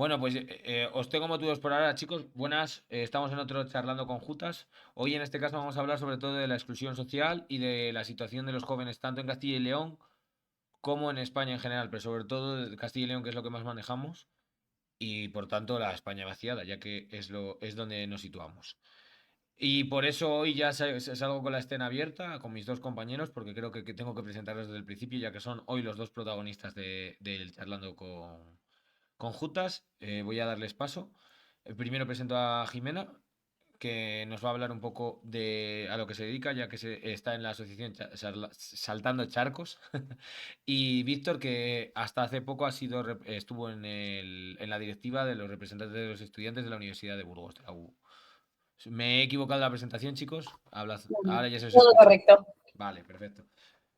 Bueno, pues os tengo motivos por ahora, chicos. Buenas, estamos en otro charlando con Jutas. Hoy en este caso vamos a hablar sobre todo de la exclusión social y de la situación de los jóvenes, tanto en Castilla y León como en España en general, pero sobre todo de Castilla y León, que es lo que más manejamos, y por tanto la España vaciada, ya que es donde nos situamos. Y por eso hoy ya salgo con la escena abierta con mis dos compañeros, porque creo que tengo que presentarlos desde el principio, ya que son hoy los dos protagonistas del charlando con Jutas. Voy a darles paso. Primero presento a Jimena, que nos va a hablar un poco de a lo que se dedica, ya que está en la asociación Saltando Charcos. Y Víctor, que hasta hace poco estuvo en la directiva de los representantes de los estudiantes de la Universidad de Burgos, de la UB. ¿Me he equivocado en la presentación, chicos? Ahora ya se os Todo escucha. correcto. Vale, perfecto.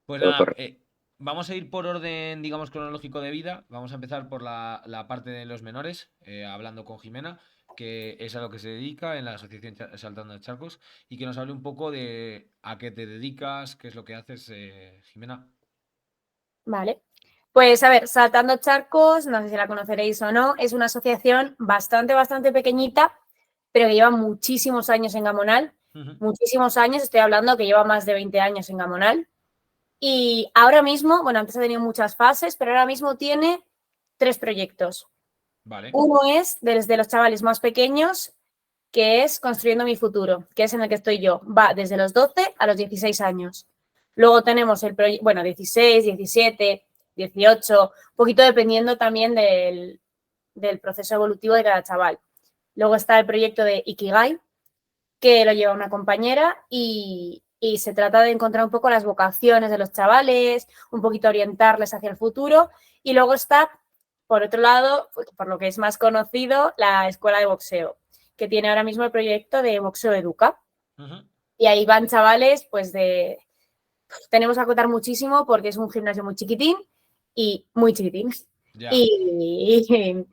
Pues Todo nada, correcto. vamos a ir por orden, digamos, cronológico de vida. Vamos a empezar por la parte de los menores, hablando con Jimena, que es a lo que se dedica en la asociación Saltando Charcos, y que nos hable un poco de a qué te dedicas, qué es lo que haces, Jimena. Vale. Pues a ver, Saltando Charcos, no sé si la conoceréis o no, es una asociación bastante pequeñita, pero que lleva muchísimos años en Gamonal. Ujú. Muchísimos años, estoy hablando que lleva más de 20 años en Gamonal. Y ahora mismo, bueno, antes ha tenido muchas fases, pero ahora mismo tiene 3 proyectos. Vale, Uno es desde los chavales más pequeños, que es Construyendo mi futuro, que es en el que estoy yo. Va desde los 12 a los 16 años. Luego tenemos el proyecto, bueno, 16, 17, 18, un poquito dependiendo también del proceso evolutivo de cada chaval. Luego está el proyecto de Ikigai, que lo lleva una compañera y se trata de encontrar un poco las vocaciones de los chavales, un poquito orientarles hacia el futuro. Y luego está, por otro lado, por lo que es más conocido, la escuela de boxeo, que tiene ahora mismo el proyecto de Boxeo Educa. ujú, Y ahí van chavales, pues tenemos que acotar muchísimo porque es un gimnasio muy chiquitín y muy chiquitín. ya, Y,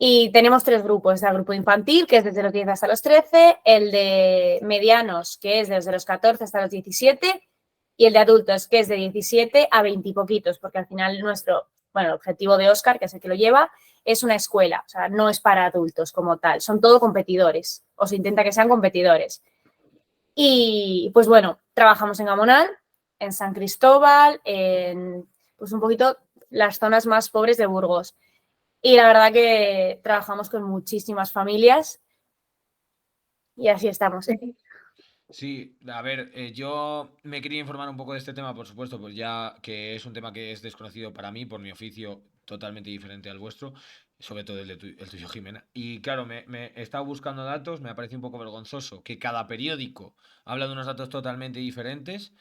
y tenemos 3 grupos. El grupo infantil, que es desde los 10 hasta los 13, el de medianos, que es desde los 14 hasta los 17, y el de adultos, que es de 17 a 20 y poquitos, porque al final el objetivo de Oscar, que es el que lo lleva, es una escuela, o sea, no es para adultos como tal, son todo competidores, o se intenta que sean competidores. Y pues bueno, trabajamos en Gamonal, en San Cristóbal, en pues un poquito las zonas más pobres de Burgos. Y la verdad que trabajamos con muchísimas familias y así estamos. sí, a ver, yo me quería informar un poco de este tema, por supuesto, pues ya que es un tema que es desconocido para mí, por mi oficio totalmente diferente al vuestro, sobre todo el tuyo, Jimena. Y claro, me he estado buscando datos, me ha parecido un poco vergonzoso que cada periódico habla de unos datos totalmente diferentes.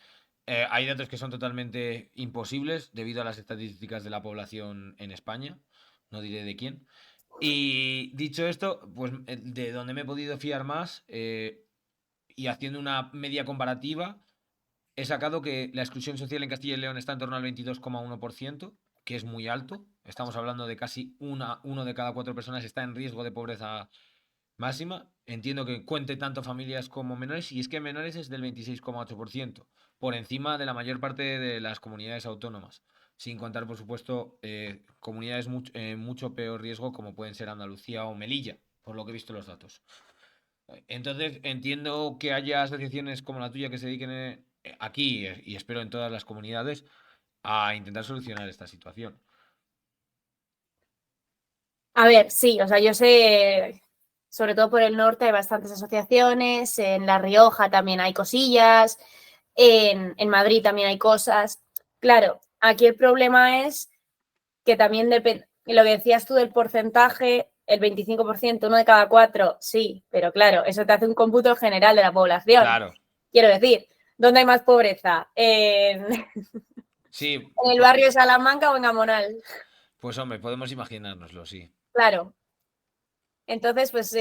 Hay datos que son totalmente imposibles debido a las estadísticas de la población en España, no diré de quién. Y dicho esto, pues de donde me he podido fiar más, y haciendo una media comparativa, he sacado que la exclusión social en Castilla y León está en torno al 22,1%, que es muy alto. Estamos hablando de casi uno de cada 4 personas está en riesgo de pobreza máxima. Entiendo que cuente tanto familias como menores, y es que menores es del 26,8%, por encima de la mayor parte de las comunidades autónomas. Sin contar, por supuesto, comunidades mucho peor riesgo como pueden ser Andalucía o Melilla, por lo que he visto en los datos. Entonces, entiendo que haya asociaciones como la tuya que se dediquen aquí, y espero en todas las comunidades, a intentar solucionar esta situación. A ver, sí, o sea, yo sé, sobre todo por el norte hay bastantes asociaciones, en La Rioja también hay cosillas, en Madrid también hay cosas. Claro, aquí el problema es que también depende, lo que decías tú del porcentaje, el 25%, uno de cada 4, sí, pero claro, eso te hace un cómputo general de la población. Claro, Quiero decir, ¿dónde hay más pobreza? sí, ¿En el barrio de Salamanca o en Gamonal? pues hombre, podemos imaginárnoslo, sí. Claro. Entonces, pues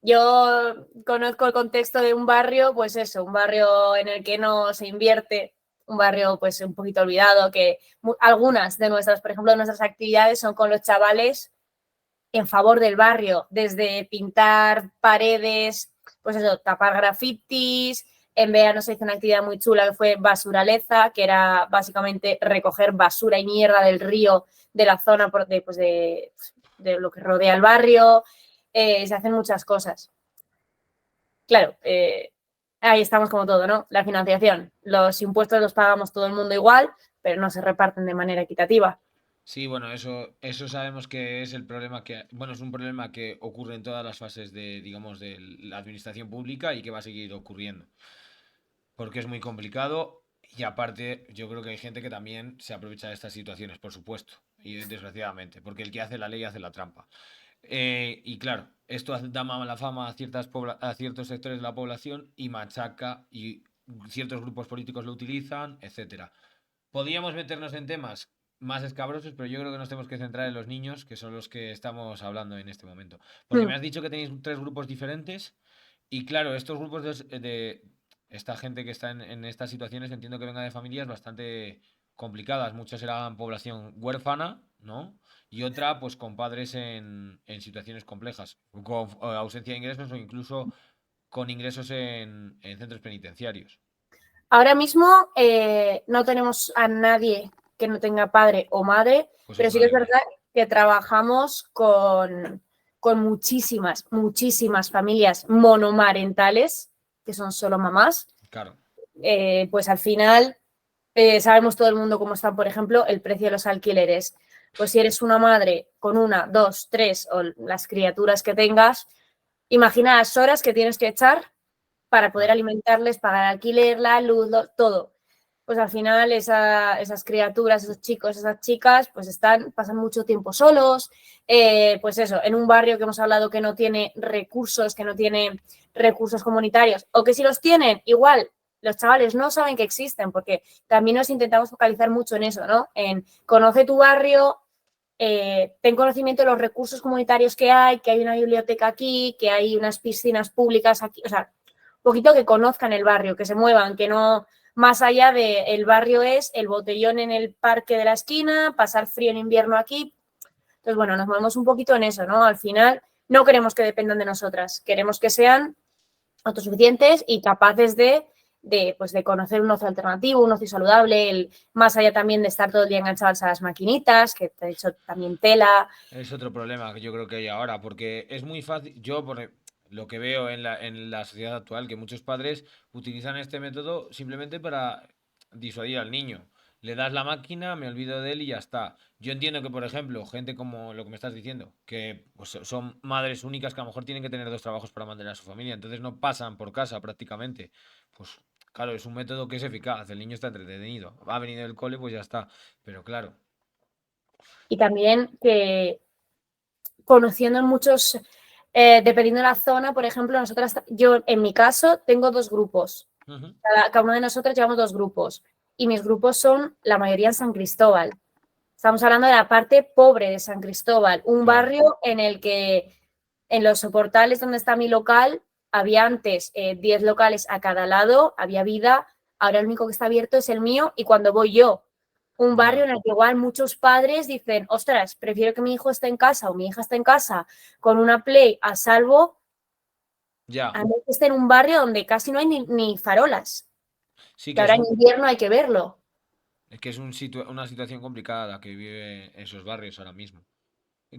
yo conozco el contexto de un barrio, pues eso, un barrio en el que no se invierte, un barrio pues un poquito olvidado, que algunas de nuestras, por ejemplo, de nuestras actividades son con los chavales en favor del barrio, desde pintar paredes, pues eso, tapar grafitis. En verano se hizo una actividad muy chula que fue basuraleza, que era básicamente recoger basura y mierda del río de la zona de lo que rodea el barrio, se hacen muchas cosas. Claro, ahí estamos como todo, ¿no? La financiación. Los impuestos los pagamos todo el mundo igual, pero no se reparten de manera equitativa. Sí, bueno, eso sabemos que es el problema bueno, es un problema que ocurre en todas las fases de, digamos, de la administración pública y que va a seguir ocurriendo. Porque es muy complicado y aparte yo creo que hay gente que también se aprovecha de estas situaciones, por supuesto, y desgraciadamente, porque el que hace la ley hace la trampa. Y claro, esto da mala fama a a ciertos sectores de la población y machaca y ciertos grupos políticos lo utilizan, etcétera. Podríamos meternos en temas más escabrosos, pero yo creo que nos tenemos que centrar en los niños, que son los que estamos hablando en este momento. Porque me Mm. has dicho que tenéis tres grupos diferentes y claro, estos grupos de esta gente que está en estas situaciones entiendo que venga de familias bastante complicadas. Muchas eran población huérfana, ¿no? Y otra, pues con padres en situaciones complejas, con ausencia de ingresos o incluso con ingresos en centros penitenciarios. Ahora mismo no tenemos a nadie que no tenga padre o madre, Pues pero sí que es increíble. verdad que trabajamos con muchísimas, muchísimas familias monomarentales, que son solo mamás. Claro. Pues al final sabemos todo el mundo cómo están, por ejemplo, el precio de los alquileres. Pues si eres una madre con una, dos, tres o las criaturas que tengas, imagina las horas que tienes que echar para poder Claro. alimentarles, pagar alquiler, la luz, todo. Pues al final esas criaturas, esos chicos, esas chicas, pues pasan mucho tiempo solos, pues eso, en un barrio que hemos hablado que no tiene recursos, que no tiene recursos comunitarios, o que si los tienen, igual los chavales no saben que existen, porque también nos intentamos focalizar mucho en eso, ¿no? En conoce tu barrio, ten conocimiento de los recursos comunitarios que hay una biblioteca aquí, que hay unas piscinas públicas aquí, o sea, un poquito que conozcan el barrio, que se muevan, que no más allá de el barrio es el botellón en el parque de la esquina, pasar frío en invierno aquí. Entonces, bueno, nos movemos un poquito en eso, ¿no? Al final no queremos que dependan de nosotras, queremos que sean autosuficientes y capaces pues de conocer un ocio alternativo, un ocio saludable, más allá también de estar todo el día enganchados a las maquinitas, que te he dicho también tela. Es otro problema que yo creo que hay ahora, porque es muy fácil, yo por lo que veo en la sociedad actual, que muchos padres utilizan este método simplemente para disuadir al niño. Le das la máquina, me olvido de él y ya está. Yo entiendo que, por ejemplo, gente como lo que me estás diciendo, que pues, son madres únicas que a lo mejor tienen que tener dos trabajos para mantener a su familia, entonces no pasan por casa prácticamente. Pues claro, es un método que es eficaz, el niño está entretenido, ha venido del cole, pues ya está. Pero claro, Y también que conociendo en muchos, dependiendo de la zona, por ejemplo, yo en mi caso tengo dos grupos. ujú, Cada uno de nosotros llevamos dos grupos y mis grupos son la mayoría en San Cristóbal. Estamos hablando de la parte pobre de San Cristóbal, un claro. barrio en el que en los soportales donde está mi local había antes 10 locales a cada lado, había vida, ahora el único que está abierto es el mío y cuando voy yo, un barrio Ya, en el que igual muchos padres dicen, ostras, prefiero que mi hijo esté en casa o mi hija esté en casa con una Play a salvo, ya. a no que esté en un barrio donde casi no hay ni farolas, Sí que que es ahora en invierno hay que verlo. es que es una situación complicada la que vive esos barrios ahora mismo.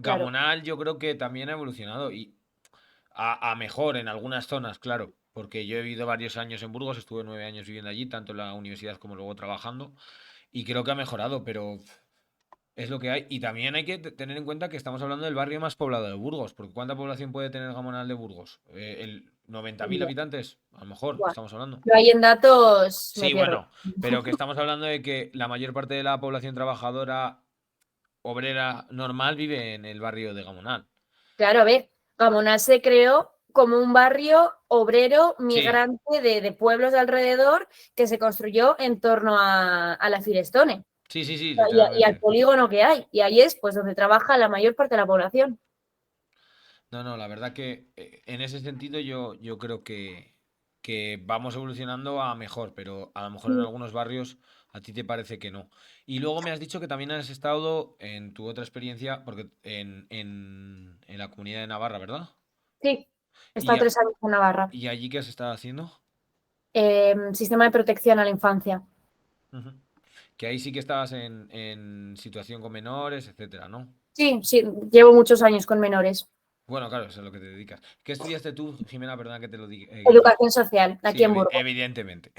Claro. Gamonal yo creo que también ha evolucionado y a mejor en algunas zonas, claro, porque yo he vivido varios años en Burgos, estuve 9 años viviendo allí, tanto en la universidad como luego trabajando, y creo que ha mejorado, pero es lo que hay. Y también hay que tener en cuenta que estamos hablando del barrio más poblado de Burgos, porque ¿cuánta población puede tener Gamonal de Burgos? El 90.000 habitantes, a lo mejor, Buah. estamos hablando. Yo ahí en datos me Sí, pierdo. bueno, pero que estamos hablando de que la mayor parte de la población trabajadora obrera normal vive en el barrio de Gamonal. Claro, a ver, Gamonal se creó como un barrio obrero Sí, migrante de pueblos de alrededor que se construyó en torno a la Firestone sí, sí, sí, y al literalmente. polígono que hay. Y ahí es pues donde trabaja la mayor parte de la población. No, no, la verdad que en ese sentido yo creo que vamos evolucionando a mejor, pero a lo mejor en algunos barrios a ti te parece que no. Y luego me has dicho que también has estado en tu otra experiencia, porque en la comunidad de Navarra, ¿verdad? Sí, he ¿Y, estado 3 años en Navarra. y allí qué has estado haciendo? Sistema de protección a la infancia. Ujú. Que ahí sí que estabas en situación con menores, etcétera, ¿no? Sí, sí, llevo muchos años con menores. Bueno, claro, eso es a lo que te dedicas. ¿Qué estudiaste tú, Jimena? Perdona que te lo diga. Educación social, Sí, aquí en Burgos. evidentemente.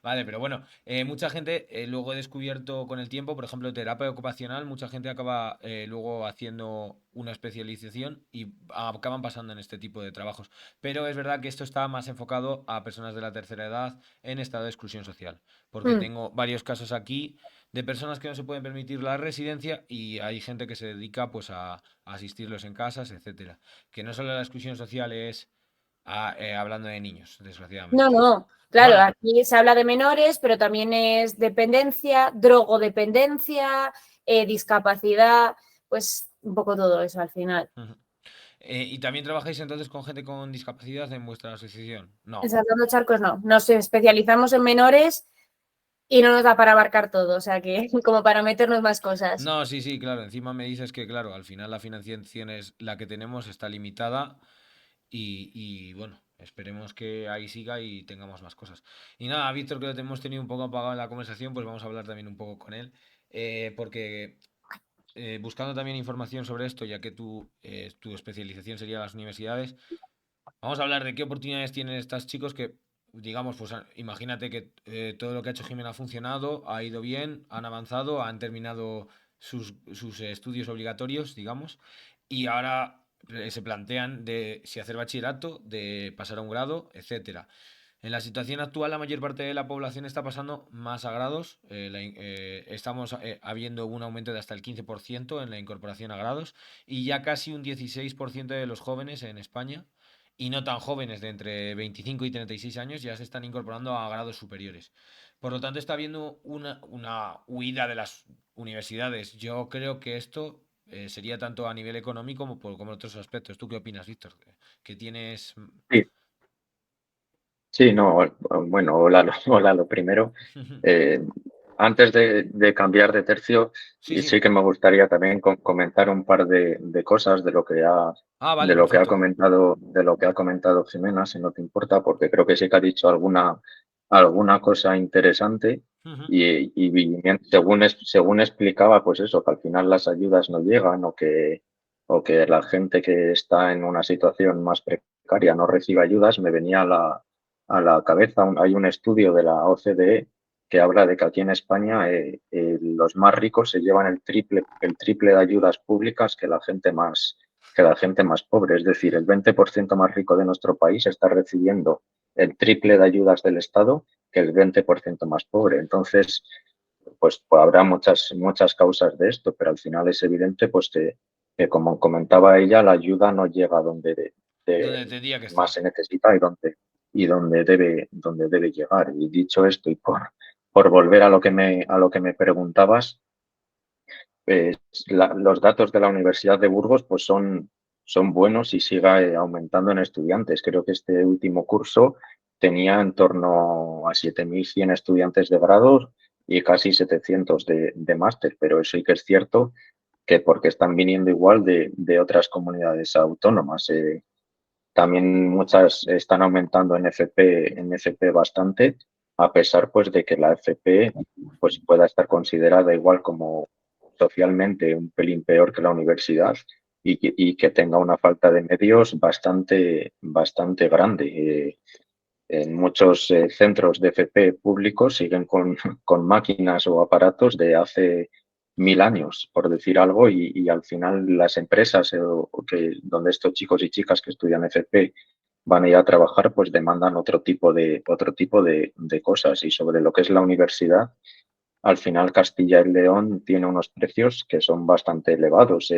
Vale, pero bueno, mucha gente luego he descubierto con el tiempo, por ejemplo, terapia ocupacional, mucha gente acaba luego haciendo una especialización y acaban pasando en este tipo de trabajos. Pero es verdad que esto está más enfocado a personas de la tercera edad en estado de exclusión social, porque Mm, tengo varios casos aquí de personas que no se pueden permitir la residencia y hay gente que se dedica pues a asistirlos en casas, etcétera. Que no solo la exclusión social es hablando de niños, No, desgraciadamente. no, claro, Bueno, aquí se habla de menores, pero también es dependencia, drogodependencia, discapacidad, pues un poco todo eso al final. ujú. ¿Y también trabajáis entonces con gente con discapacidad en vuestra asociación? En No. Saltando Charcos no, nos especializamos en menores y no nos da para abarcar todo, o sea que como para meternos más cosas. No, sí, sí, claro. Encima me dices que, claro, al final la financiación es la que tenemos, está limitada y bueno, esperemos que ahí siga y tengamos más cosas. Y nada, Víctor, que lo hemos tenido un poco apagado en la conversación, pues vamos a hablar también un poco con él, porque buscando también información sobre esto, ya que tu especialización sería las universidades. Vamos a hablar de qué oportunidades tienen estos chicos que, digamos, pues imagínate que todo lo que ha hecho Jimena ha funcionado, ha ido bien, han avanzado, han terminado sus estudios obligatorios, digamos, y ahora se plantean de si hacer bachillerato, de pasar a un grado, etcétera. En la situación actual, la mayor parte de la población está pasando más a grados. Estamos habiendo un aumento de hasta el 15% en la incorporación a grados y ya casi un 16% de los jóvenes en España y no tan jóvenes de entre 25 y 36 años ya se están incorporando a grados superiores. Por lo tanto, está habiendo una huida de las universidades. Yo creo que esto sería tanto a nivel económico como en otros aspectos. ¿Tú qué opinas, Víctor? Que tienes... Sí, sí, no, bueno, hola, hola, lo primero. Eh, Antes de cambiar de tercio, Sí, y sí. sí que me gustaría también comentar un par de cosas Ah, vale, de lo que ha perfecto. comentado, de lo que ha comentado Jimena, si no te importa, porque creo que sí que ha dicho alguna cosa interesante Ujú. y según explicaba, pues eso, que al final las ayudas no llegan o que la gente que está en una situación más precaria no recibe ayudas, me venía a la cabeza, hay un estudio de la OCDE que habla de que aquí en España los más ricos se llevan el triple de ayudas públicas que la gente más pobre. Es decir, el 20% más rico de nuestro país está recibiendo el triple de ayudas del Estado que el 20% más pobre. Entonces, pues habrá muchas causas de esto, pero al final es evidente pues que como comentaba ella, la ayuda no llega a Donde tendría que más estar. se necesita y donde debe llegar. Y dicho esto, y por volver a lo que me preguntabas, pues, los datos de la Universidad de Burgos pues son buenos y sigue aumentando en estudiantes. Creo que este último curso tenía en torno a 7.100 estudiantes de grado y casi 700 de máster, pero eso sí que es cierto que porque están viniendo igual de otras comunidades autónomas. También muchas están aumentando en FP bastante, a pesar pues de que la FP pues pueda estar considerada igual como socialmente un pelín peor que la universidad y que tenga una falta de medios bastante grande. En muchos centros de FP públicos siguen con máquinas o aparatos de hace 1.000 años, por decir algo, y al final las empresas donde estos chicos y chicas que estudian FP van a ir a trabajar, pues demandan otro tipo de cosas. Y sobre lo que es la universidad, al final Castilla y León tiene unos precios que son bastante elevados.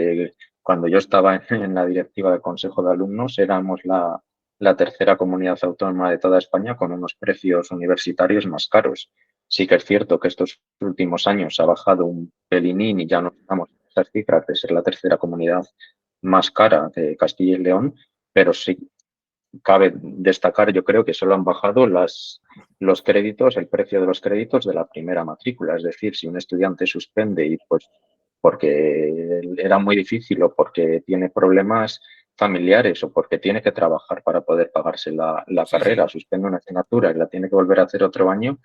Cuando yo estaba en la directiva del Consejo de Alumnos, éramos la tercera comunidad autónoma de toda España con unos precios universitarios más caros. Sí que es cierto que estos últimos años ha bajado un pelinín y ya no estamos en esas cifras de ser la tercera comunidad más cara de Castilla y León, pero sí cabe destacar, yo creo que solo han bajado los créditos, el precio de los créditos de la primera matrícula. Es decir, si un estudiante suspende y pues porque era muy difícil o porque tiene problemas familiares o porque tiene que trabajar para poder pagarse la Sí, sí. carrera, suspende una asignatura y la tiene que volver a hacer otro año,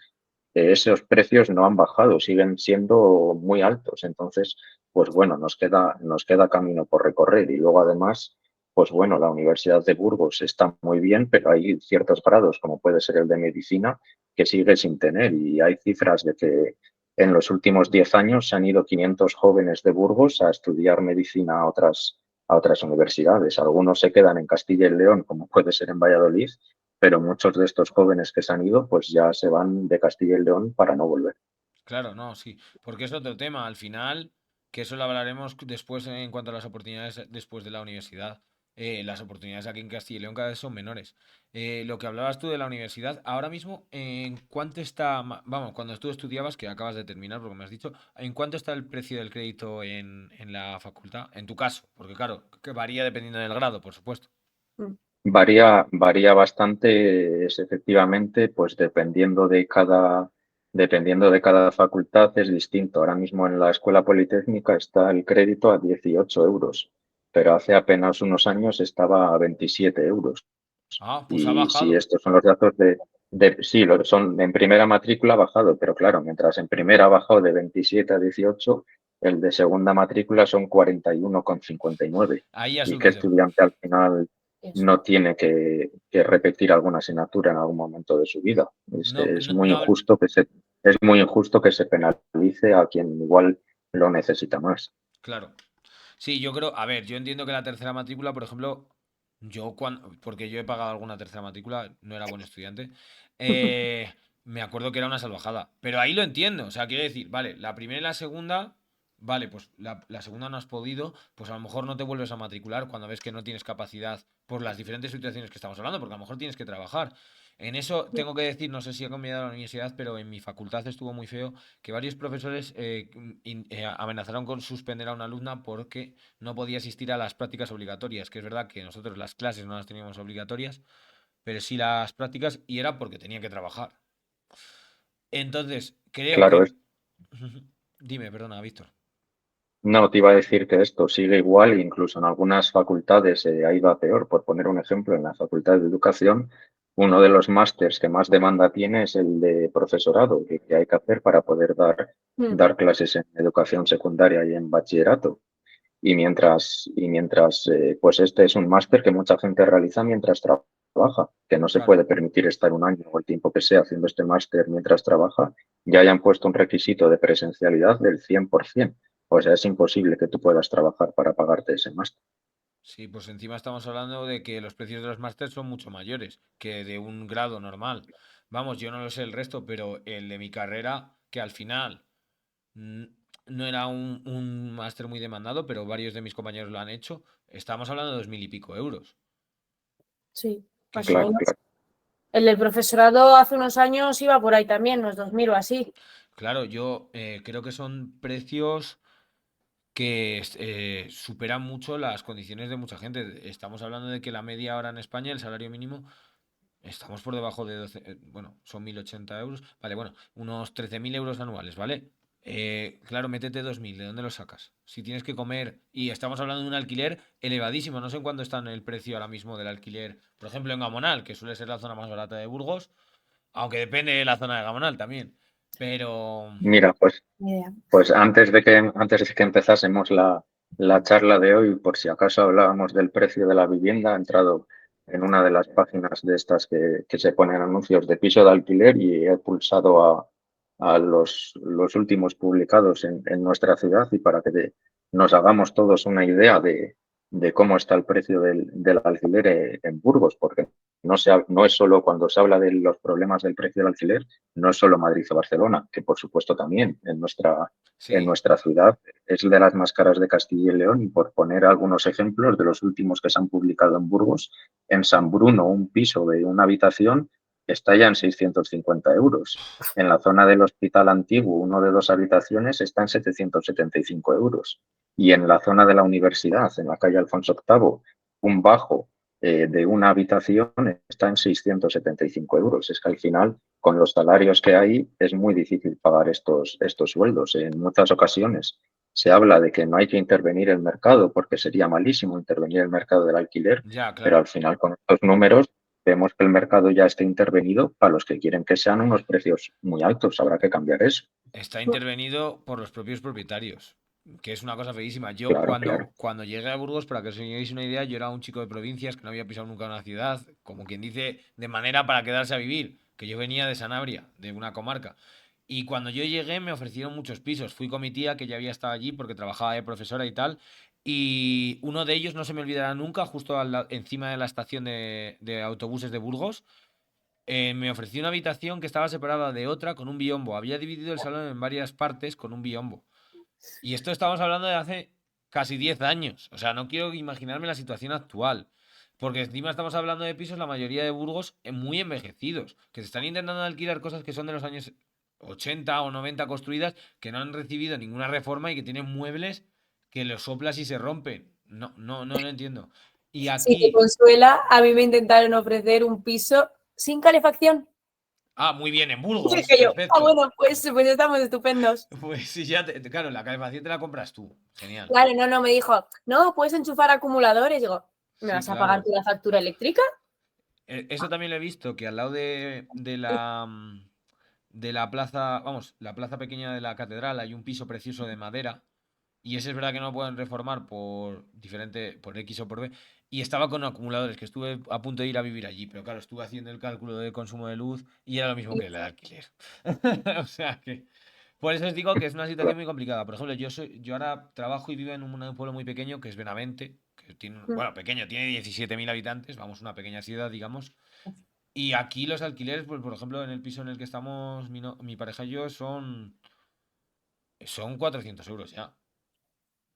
esos precios no han bajado, siguen siendo muy altos. Entonces, pues bueno, nos queda camino por recorrer. Y luego además, pues bueno, la Universidad de Burgos está muy bien, pero hay ciertos grados, como puede ser el de medicina, que sigue sin tener. Y hay cifras de que en los últimos 10 años se han ido 500 jóvenes de Burgos a estudiar medicina a otras universidades. Algunos se quedan en Castilla y León, como puede ser en Valladolid, pero muchos de estos jóvenes que se han ido, pues ya se van de Castilla y León para no volver. Claro, no, sí, porque es otro tema. Al final, que eso lo hablaremos después en cuanto a las oportunidades después de la universidad. Las oportunidades aquí en Castilla y León cada vez son menores. Lo que hablabas tú de la universidad, ahora mismo, ¿en cuánto está, vamos, cuando tú estudiabas, que acabas de terminar, porque me has dicho, ¿en cuánto está el precio del crédito en la facultad? En tu caso, porque claro, que varía dependiendo del grado, por supuesto. Mm. Varía bastante, es efectivamente, pues dependiendo de cada facultad es distinto. Ahora mismo en la Escuela Politécnica está el crédito a 18 euros, pero hace apenas unos años estaba a 27 euros. Ah, pues ha Y si bajado. estos son los datos sí, son en primera matrícula ha bajado, pero claro, mientras en primera ha bajado de 27 a 18, el de segunda matrícula son 41,59. Ahí ha ¿Y qué subido. estudiante al final Eso. no tiene que repetir alguna asignatura en algún momento de su vida? No, Es no, muy no, injusto es muy injusto que se penalice a quien igual lo necesita más. claro. Sí, yo creo, a ver, yo entiendo que la tercera matrícula, por ejemplo, porque yo he pagado alguna tercera matrícula, no era buen estudiante, me acuerdo que era una salvajada, pero ahí lo entiendo, o sea, quiero decir, vale, la primera y la segunda, vale, pues la segunda no has podido, pues a lo mejor no te vuelves a matricular cuando ves que no tienes capacidad por las diferentes situaciones que estamos hablando, porque a lo mejor tienes que trabajar. En eso tengo que decir, no sé si ha cambiado la universidad, pero en mi facultad estuvo muy feo que varios profesores amenazaron con suspender a una alumna porque no podía asistir a las prácticas obligatorias, que es verdad que nosotros las clases no las teníamos obligatorias, pero sí las prácticas y era porque tenía que trabajar. Entonces, creo Claro, que... Dime, perdona, Víctor. no, te iba a decir que esto sigue igual e incluso en algunas facultades ha ido a peor. Por poner un ejemplo, en la Facultad de Educación, uno de los másters que más demanda tiene es el de profesorado, que hay que hacer para poder Mm. dar clases en educación secundaria y en bachillerato. Y mientras pues este es un máster que mucha gente realiza mientras trabaja, que no se Claro. puede permitir estar un año o el tiempo que sea haciendo este máster mientras trabaja, ya hayan puesto un requisito de presencialidad del 100%. O sea, es imposible que tú puedas trabajar para pagarte ese máster. Sí, pues encima estamos hablando de que los precios de los másters son mucho mayores que de un grado normal. Vamos, yo no lo sé el resto, pero el de mi carrera, que al final mm, no era un máster muy demandado, pero varios de mis compañeros lo han hecho, estamos hablando de 2000 y pico euros. Sí, Que más o Claro, son, menos. claro. El del profesorado hace unos años iba por ahí también, unos 2000 o así. claro, yo creo que son precios que superan mucho las condiciones de mucha gente. Estamos hablando de que la media ahora en España, el salario mínimo, estamos por debajo de 12, bueno, son 1080 euros, vale, bueno, unos 13.000 euros anuales, ¿vale? Claro, métete 2000, ¿de dónde lo sacas? Si tienes que comer, y estamos hablando de un alquiler elevadísimo, no sé en cuánto está en el precio ahora mismo del alquiler, por ejemplo, en Gamonal, que suele ser la zona más barata de Burgos, aunque depende de la zona de Gamonal también, pero... Mira, pues Ni idea. Pues antes de que empezásemos la charla de hoy, por si acaso hablábamos del precio de la vivienda, he entrado en una de las páginas de estas que se ponen anuncios de piso de alquiler y he pulsado a los últimos publicados en nuestra ciudad y para que nos hagamos todos una idea de cómo está el precio del alquiler en Burgos, porque no es solo cuando se habla de los problemas del precio del alquiler, no es solo Madrid o Barcelona, que por supuesto también en Sí, nuestra ciudad es de las más caras de Castilla y León. Y por poner algunos ejemplos de los últimos que se han publicado en Burgos, en San Bruno un piso de una habitación está ya en 650 euros. En la zona del Hospital Antiguo, uno de 2 habitaciones está en 775 euros. Y en la zona de la universidad, en la calle Alfonso VIII, un bajo de una habitación está en 675 euros. Es que al final, con los salarios que hay, es muy difícil pagar estos sueldos. En muchas ocasiones se habla de que no hay que intervenir el mercado porque sería malísimo intervenir el mercado del alquiler, ya, pero claro. al final con estos números vemos que el mercado ya está intervenido, para los que quieren que sean unos precios muy altos, habrá que cambiar eso. Está intervenido por los propios propietarios, que es una cosa feísima. Yo Claro. cuando llegué a Burgos, para que os hagáis una idea, yo era un chico de provincias que no había pisado nunca una ciudad, como quien dice, de manera para quedarse a vivir, que yo venía de Sanabria, de una comarca. Y cuando yo llegué me ofrecieron muchos pisos. Fui con mi tía, que ya había estado allí porque trabajaba de profesora y tal. Y uno de ellos no se me olvidará nunca, justo encima de la estación de autobuses de Burgos. Me ofreció una habitación que estaba separada de otra con un biombo. Había dividido el salón en varias partes con un biombo. Y esto estamos hablando de hace casi 10 años. O sea, no quiero imaginarme la situación actual. Porque encima estamos hablando de pisos, la mayoría de Burgos, muy envejecidos. Que se están intentando alquilar cosas que son de los años 80 o 90 construidas, que no han recibido ninguna reforma y que tienen muebles que los soplas y se rompen. No lo entiendo. Y Si te aquí... consuela, a mí me intentaron ofrecer un piso sin calefacción. Ah, muy bien, en Y Burgos. dije yo, Perfecto. bueno, pues estamos estupendos. Pues sí, ya, claro, la calefacción te la compras tú. Genial. Claro, no, me dijo, no, puedes enchufar acumuladores. Digo, ¿me Sí, vas a pagar claro. tú la factura eléctrica? Eso también lo he visto, que al lado de la plaza, vamos, la plaza pequeña de la catedral hay un piso precioso de madera. Y ese es verdad que no lo pueden reformar por X o por B. Y estaba con acumuladores, que estuve a punto de ir a vivir allí. Pero claro, estuve haciendo el cálculo de consumo de luz y era lo mismo que el de alquiler. O sea que... Por eso os digo que es una situación muy complicada. Por ejemplo, yo ahora trabajo y vivo en un pueblo muy pequeño que es Benavente, que tiene, bueno, pequeño, tiene 17.000 habitantes, vamos, una pequeña ciudad, digamos. Y aquí los alquileres, pues por ejemplo, en el piso en el que estamos, mi pareja y yo, son 400 euros ya.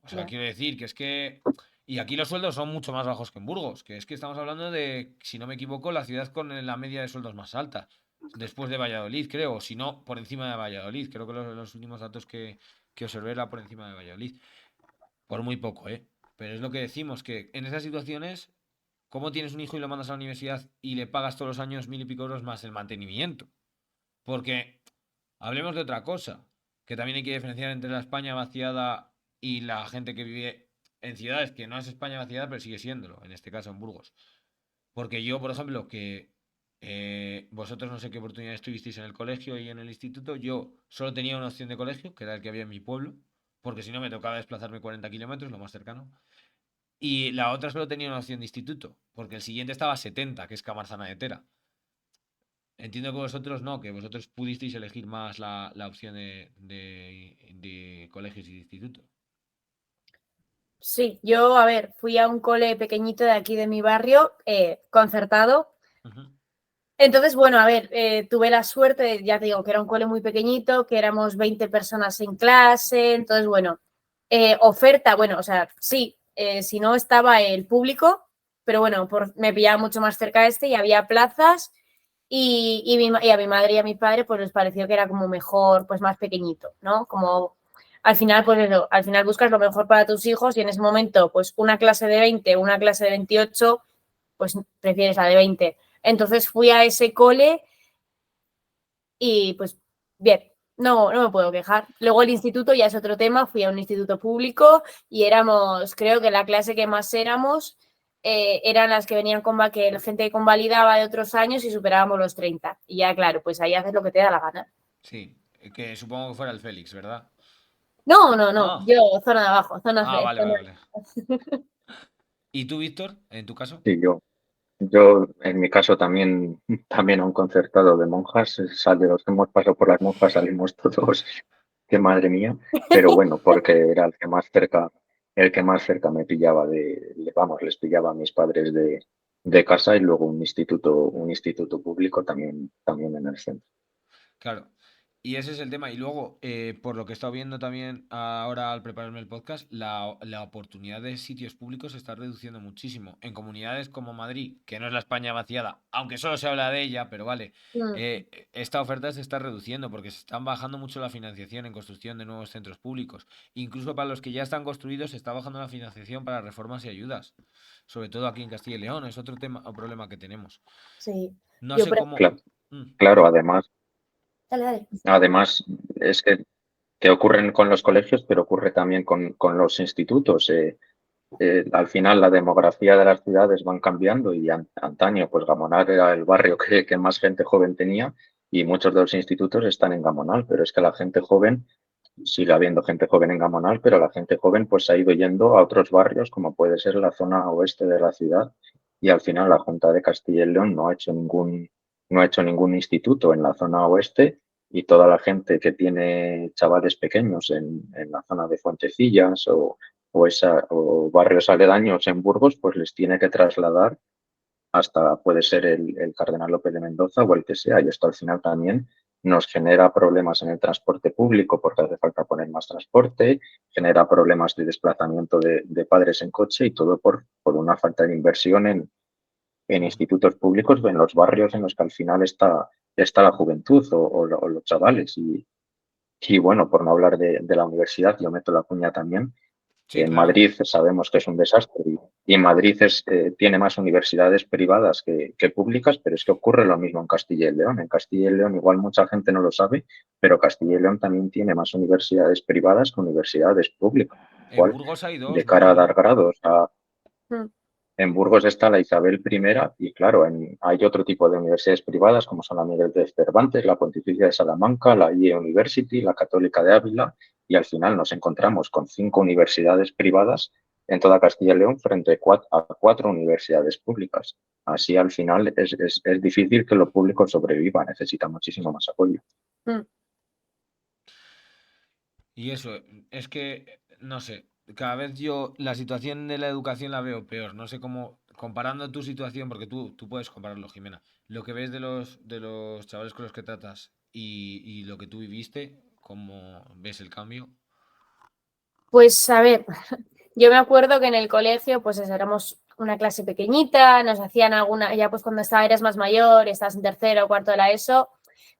O sea, Ya. quiero decir que es que... Y aquí los sueldos son mucho más bajos que en Burgos, que es que estamos hablando de, si no me equivoco, la ciudad con la media de sueldos más alta, después de Valladolid, creo, o si no, por encima de Valladolid. Creo que los últimos datos que observé era por encima de Valladolid. Por muy poco, ¿eh? Pero es lo que decimos, que en esas situaciones, ¿cómo tienes un hijo y lo mandas a la universidad y le pagas todos los años 1.000 y pico euros más el mantenimiento? Porque hablemos de otra cosa, que también hay que diferenciar entre la España vaciada y la gente que vive en ciudades, que no es España vaciada, pero sigue siéndolo, en este caso en Burgos. Porque yo, por ejemplo, que vosotros no sé qué oportunidades tuvisteis en el colegio y en el instituto, yo solo tenía una opción de colegio, que era el que había en mi pueblo, porque si no me tocaba desplazarme 40 kilómetros, lo más cercano. Y la otra solo tenía una opción de instituto, porque el siguiente estaba a 70, que es Camarzana de Tera. Entiendo que vosotros no, que vosotros pudisteis elegir más la opción de colegios y de instituto. Sí, yo, a ver, fui a un cole pequeñito de aquí de mi barrio, concertado. Ujú. Entonces, bueno, a ver, tuve la suerte, ya te digo, que era un cole muy pequeñito, que éramos 20 personas en clase. Entonces, bueno, oferta, bueno, o sea, sí, si no estaba el público, pero bueno, me pillaba mucho más cerca y había plazas y a mi madre y a mi padre pues les pareció que era como mejor, pues más pequeñito, ¿no? Como al final, pues eso, al final buscas lo mejor para tus hijos y en ese momento, pues una clase de 20, una clase de 28, pues prefieres la de 20. Entonces fui a ese cole y pues bien, no me puedo quejar. Luego el instituto ya es otro tema, fui a un instituto público y éramos, creo que la clase que más éramos eran las que venían que la gente convalidaba de otros años y superábamos los 30. Y ya, claro, pues ahí haces lo que te da la gana. Sí, que supongo que fuera el Félix, ¿verdad? No, Ah, yo zona de abajo, zona ah, C. vale, vale, vale. ¿Y tú, Víctor, en tu caso? Sí, yo en mi caso también, también a un concertado de monjas, de los que hemos pasado por las monjas salimos todos, que madre mía, pero bueno, porque era el que más cerca me pillaba vamos, les pillaba a mis padres de casa y luego un instituto público también en el centro. Claro. Y ese es el tema. Y luego, por lo que he estado viendo también ahora al prepararme el podcast, la oportunidad de sitios públicos se está reduciendo muchísimo. En comunidades como Madrid, que no es la España vaciada, aunque solo se habla de ella, pero vale, esta oferta se está reduciendo porque se están bajando mucho la financiación en construcción de nuevos centros públicos. Incluso para los que ya están construidos se está bajando la financiación para reformas y ayudas. Sobre todo aquí en Castilla y León, es otro tema o problema que tenemos. Sí, No yo sé por cómo... Claro, Mm, claro, Dale. además es que ocurren con los colegios, pero ocurre también con los institutos. al final la demografía de las ciudades van cambiando y antaño pues Gamonal era el barrio que más gente joven tenía y muchos de los institutos están en Gamonal, pero es que la gente joven, sigue habiendo gente joven en Gamonal, pero la gente joven pues se ha ido yendo a otros barrios como puede ser la zona oeste de la ciudad y al final la Junta de Castilla y León no ha hecho ningún instituto en la zona oeste y toda la gente que tiene chavales pequeños en la zona de Fuentecillas o barrios aledaños en Burgos, pues les tiene que trasladar hasta, puede ser el Cardenal López de Mendoza o el que sea. Y esto al final también nos genera problemas en el transporte público porque hace falta poner más transporte, genera problemas de desplazamiento de padres en coche y todo por una falta de inversión en institutos públicos o en los barrios en los que al final está la juventud o los chavales. Y bueno, por no hablar de la universidad, yo meto la cuña también. Sí, En claro. Madrid sabemos que es un desastre y en Madrid tiene más universidades privadas que públicas, pero es que ocurre lo mismo en Castilla y León. En Castilla y León igual mucha gente no lo sabe, pero Castilla y León también tiene más universidades privadas que universidades públicas. En Igual, Burgos hay de dos, cara ¿no? a dar grados Mm. en Burgos está la Isabel I y claro, hay otro tipo de universidades privadas como son la Miguel de Cervantes, la Pontificia de Salamanca, la IE University, la Católica de Ávila y al final nos encontramos con 5 universidades privadas en toda Castilla y León frente a 4 universidades públicas. Así al final es difícil que lo público sobreviva, necesita muchísimo más apoyo. Mm. Y eso, es que, no sé, cada vez yo la situación de la educación la veo peor. No sé cómo, comparando tu situación, porque tú puedes compararlo, Jimena, lo que ves de los chavales con los que tratas y lo que tú viviste, ¿cómo ves el cambio? Pues a ver, yo me acuerdo que en el colegio, pues eso, éramos una clase pequeñita, nos hacían alguna, ya pues cuando eras más mayor, estabas en tercero o cuarto de la ESO,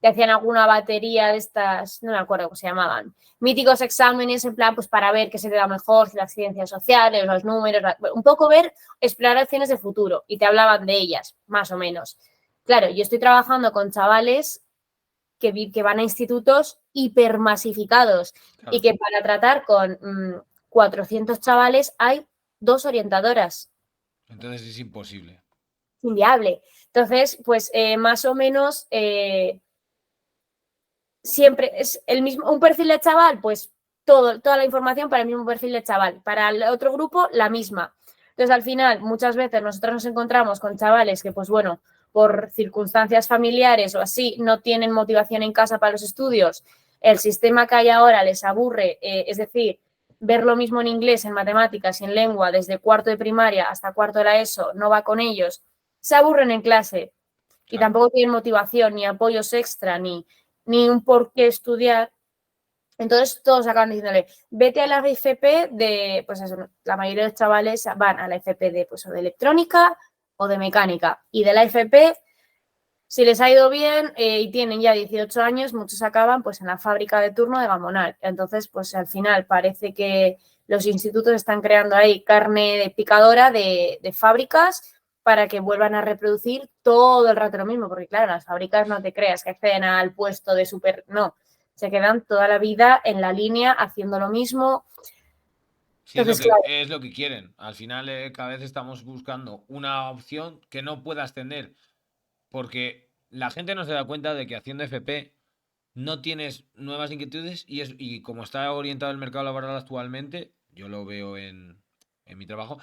te hacían alguna batería de estas, no me acuerdo cómo se llamaban, míticos exámenes en plan, pues para ver qué se te da mejor, si las ciencias sociales, los números, un poco ver, explorar opciones de futuro y te hablaban de ellas, más o menos. Claro, yo estoy trabajando con chavales que van a institutos hipermasificados y Claro. que para tratar con 400 chavales hay 2 orientadoras. Entonces es imposible. Inviable. Entonces, pues más o menos siempre es el mismo, un perfil de chaval, pues toda la información para el mismo perfil de chaval. Para el otro grupo, la misma. Entonces, al final, muchas veces nosotros nos encontramos con chavales que, pues bueno, por circunstancias familiares o así, no tienen motivación en casa para los estudios. El sistema que hay ahora les aburre, es decir, ver lo mismo en inglés, en matemáticas y en lengua desde cuarto de primaria hasta cuarto de la ESO no va con ellos, se aburren en clase y Claro. tampoco tienen motivación, ni apoyos extra, ni un por qué estudiar. Entonces todos acaban diciéndole, vete a la FP de, pues eso, la mayoría de los chavales van a la FP de, pues, o de electrónica o de mecánica. Y de la FP, si les ha ido bien y tienen ya 18 años, muchos acaban pues en la fábrica de turno de Gamonal. Entonces, pues al final parece que los institutos están creando ahí carne de picadora de fábricas para que vuelvan a reproducir todo el rato lo mismo, porque claro, las fábricas no te creas que acceden al puesto de super, no, se quedan toda la vida en la línea haciendo lo mismo. Sí, Entonces, claro, es lo que quieren. Al final, cada vez estamos buscando una opción que no puedas tener, porque la gente no se da cuenta de que haciendo FP no tienes nuevas inquietudes y como está orientado el mercado laboral actualmente, yo lo veo en mi trabajo,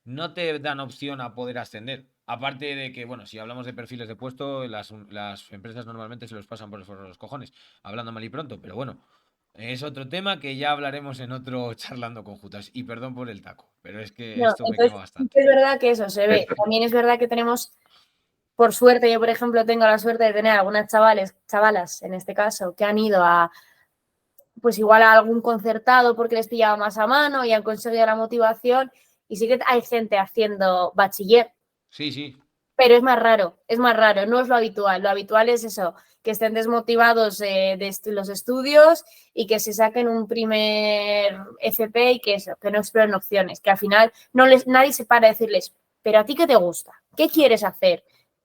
no te dan opción a poder ascender. Aparte de que, bueno, si hablamos de perfiles de puesto, las empresas normalmente se los pasan por el forro de los cojones, hablando mal y pronto, pero bueno, es otro tema que ya hablaremos en otro charlando con Jutas. Y perdón por el taco, pero es que no, esto me quema entonces bastante. es verdad que eso se ve. También es verdad que tenemos, por suerte, yo por ejemplo tengo la suerte de tener algunas chavalas en este caso, que han ido a, pues igual a algún concertado porque les pillaba más a mano y han conseguido la motivación. Y sí que hay gente haciendo bachiller, Sí, sí, pero es más raro, no es lo habitual. Lo habitual es eso, que estén desmotivados de los estudios y que se saquen un primer FP y que eso, que no exploren opciones, que al final nadie se para a decirles, pero ¿a ti qué te gusta? ¿Qué quieres hacer?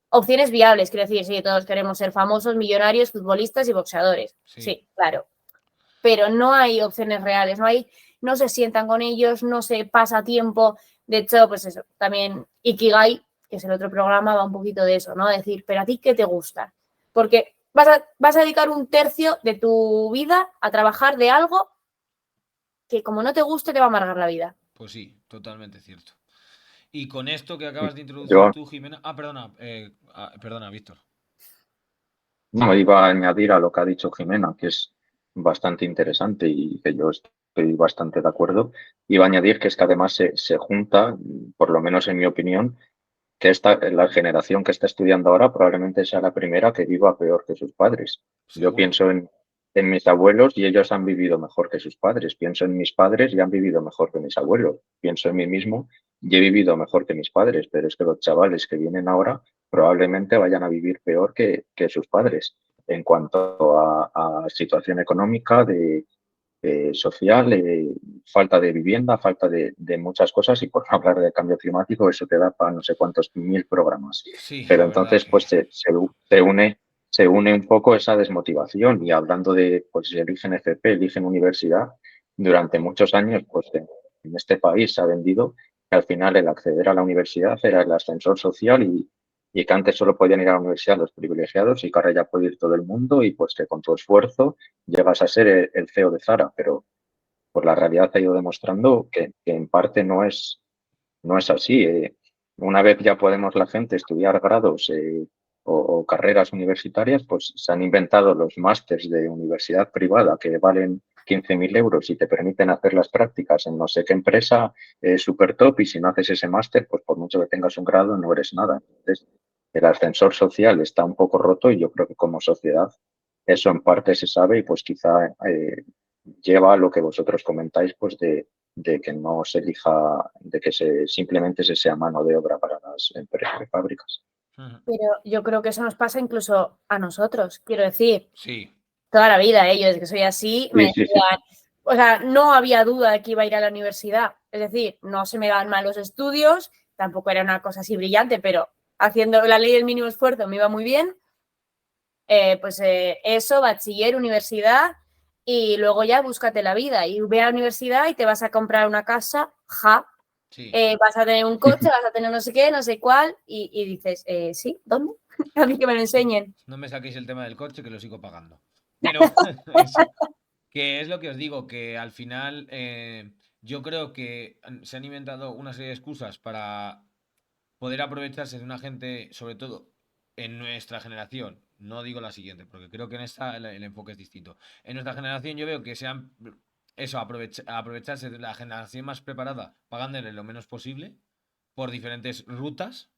Opciones viables, quiero decir, sí, todos queremos ser famosos, millonarios, futbolistas y boxeadores. sí. Sí, claro, pero no hay opciones reales, no hay no se sientan con ellos, no se pasa tiempo. De hecho, pues eso, también Ikigai, que es el otro programa, va un poquito de eso, ¿no? Decir, pero a ti, ¿qué te gusta? Porque vas a dedicar un tercio de tu vida a trabajar de algo que como no te guste te va a amargar la vida. Pues sí, totalmente cierto. Y con esto que acabas de introducir Yo tú, Jimena. Ah, perdona, perdona, Víctor. no iba a añadir a lo que ha dicho Jimena, que es bastante interesante y que yo estoy bastante de acuerdo. Iba a añadir que es que además se junta, por lo menos en mi opinión, que la generación que está estudiando ahora probablemente sea la primera que viva peor que sus padres. Yo Seguro. pienso en mis abuelos y ellos han vivido mejor que sus padres. Pienso en mis padres y han vivido mejor que mis abuelos. Pienso en mí mismo y he vivido mejor que mis padres, pero es que los chavales que vienen ahora probablemente vayan a vivir peor que sus padres en cuanto a situación económica, social, falta de vivienda, falta de muchas cosas y por no hablar de cambio climático, eso te da para no sé cuántos 1000 programas. Sí, Pero la verdad entonces que. pues se une un poco esa desmotivación y hablando de, pues si eligen FP, eligen universidad, durante muchos años pues en este país se ha vendido que al final el acceder a la universidad era el ascensor social y que antes solo podían ir a la universidad los privilegiados y que ahora ya puede ir todo el mundo y pues que con tu esfuerzo llegas a ser el CEO de Zara, pero pues la realidad ha ido demostrando que en parte no es así. Una vez ya podemos la gente estudiar grados o carreras universitarias, pues se han inventado los másters de universidad privada que valen 15.000 euros y te permiten hacer las prácticas en no sé qué empresa súper top y si no haces ese máster, pues por mucho que tengas un grado no eres nada. Entonces, el ascensor social está un poco roto y yo creo que como sociedad eso en parte se sabe y pues quizá lleva a lo que vosotros comentáis, pues de que no se elija, de que simplemente se sea mano de obra para las empresas y fábricas. Pero yo creo que eso nos pasa incluso a nosotros. Quiero decir, Sí, toda la vida, yo desde que soy así, me Sí, sí, sí. decían, o sea, no había duda de que iba a ir a la universidad. Es decir, no se me daban mal los estudios, tampoco era una cosa así brillante, pero haciendo la ley del mínimo esfuerzo me iba muy bien. Eso, bachiller, universidad, y luego ya búscate la vida. Y ve a la universidad y te vas a comprar una casa, sí. vas a tener un coche, vas a tener no sé qué, no sé cuál, y dices, sí, ¿dónde? A mí que me lo enseñen. No me saquéis el tema del coche que lo sigo pagando. Pero eso, que es lo que os digo, que al final yo creo que se han inventado una serie de excusas para poder aprovecharse de una gente, sobre todo en nuestra generación, no digo la siguiente, porque creo que en esta el enfoque es distinto. En nuestra generación yo veo que sean eso, aprovecharse de la generación más preparada, pagándole lo menos posible por diferentes rutas.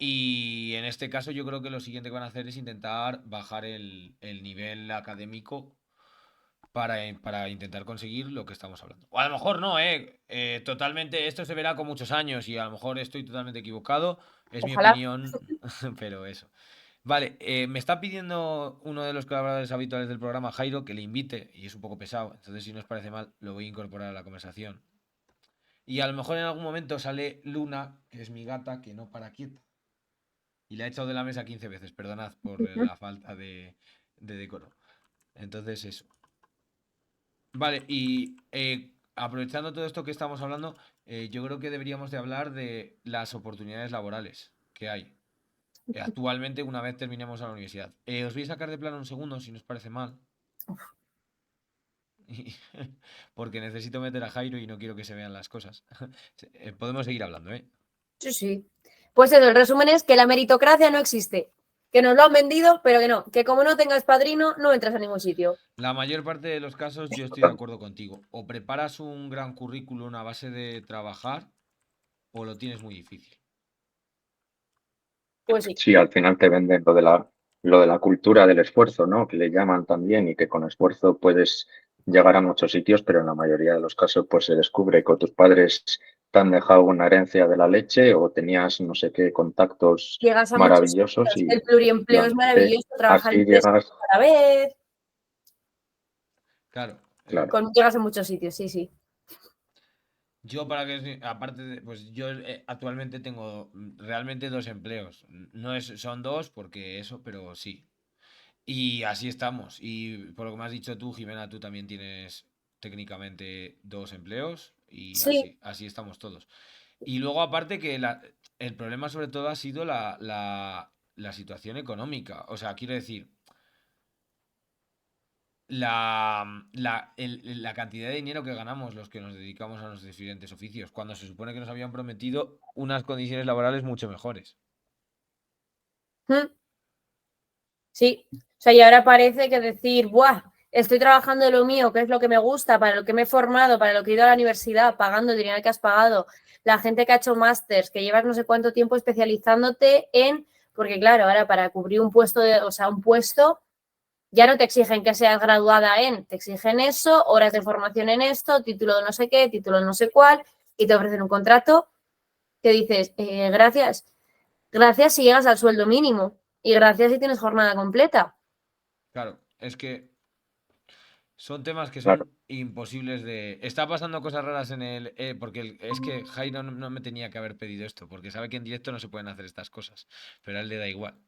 Y en este caso yo creo que lo siguiente que van a hacer es intentar bajar el nivel académico para intentar conseguir lo que estamos hablando. O a lo mejor no, totalmente, esto se verá con muchos años y a lo mejor estoy totalmente equivocado, es mi Ojalá. opinión, pero eso. Vale, me está pidiendo uno de los colaboradores habituales del programa, Jairo, que le invite, y es un poco pesado, entonces si no os parece mal, lo voy a incorporar a la conversación. Y a lo mejor en algún momento sale Luna, que es mi gata, que no para quieta. Y la he echado de la mesa 15 veces, perdonad por la falta de decoro. Entonces eso. Vale, y aprovechando todo esto que estamos hablando, yo creo que deberíamos de hablar de las oportunidades laborales que hay actualmente una vez terminemos a la universidad. Os voy a sacar de plano un segundo, si no os parece mal. Porque necesito meter a Jairo y no quiero que se vean las cosas. Podemos seguir hablando, ¿eh? Sí, sí. Pues eso, el resumen es que la meritocracia no existe. Que nos lo han vendido, pero que no. Que como no tengas padrino, no entras a ningún sitio. La mayor parte de los casos yo estoy de acuerdo contigo. O preparas un gran currículum a base de trabajar o lo tienes muy difícil. Pues sí. Sí, al final te venden lo de la cultura del esfuerzo, ¿no? Que le llaman también y que con esfuerzo puedes llegar a muchos sitios, pero en la mayoría de los casos pues se descubre que tus padres te han dejado una herencia de la leche o tenías no sé qué contactos Llegas a muchos maravillosos sitios. y El pluriempleo es efectivamente maravilloso. Trabajar en así tres llegas, a la vez. Claro. claro. Llegas a muchos sitios, sí, sí. Yo para que, aparte de, pues yo actualmente tengo realmente dos empleos. No es, son dos porque eso, pero sí. Y así estamos. Y por lo que me has dicho tú, Jimena, tú también tienes técnicamente 2 empleos y Sí. así estamos todos. Y luego aparte que el problema sobre todo ha sido la situación económica. O sea, quiero decir, la cantidad de dinero que ganamos los que nos dedicamos a los diferentes oficios, cuando se supone que nos habían prometido unas condiciones laborales mucho mejores. Mm. Sí. O sea, y ahora parece que decir, ¡buah! Estoy trabajando de lo mío, que es lo que me gusta, para lo que me he formado, para lo que he ido a la universidad, pagando el dinero que has pagado, la gente que ha hecho másters, que llevas no sé cuánto tiempo especializándote en, porque claro, ahora para cubrir un puesto, o sea, un puesto, ya no te exigen que seas graduada en, te exigen eso, horas de formación en esto, título de no sé qué, título de no sé cuál, y te ofrecen un contrato que dices, gracias, gracias si llegas al sueldo mínimo y gracias si tienes jornada completa. Claro, es que son temas que Claro. son imposibles de... Está pasando cosas raras en el... porque es que Jairo no me tenía que haber pedido esto, porque sabe que en directo no se pueden hacer estas cosas, pero a él le da igual.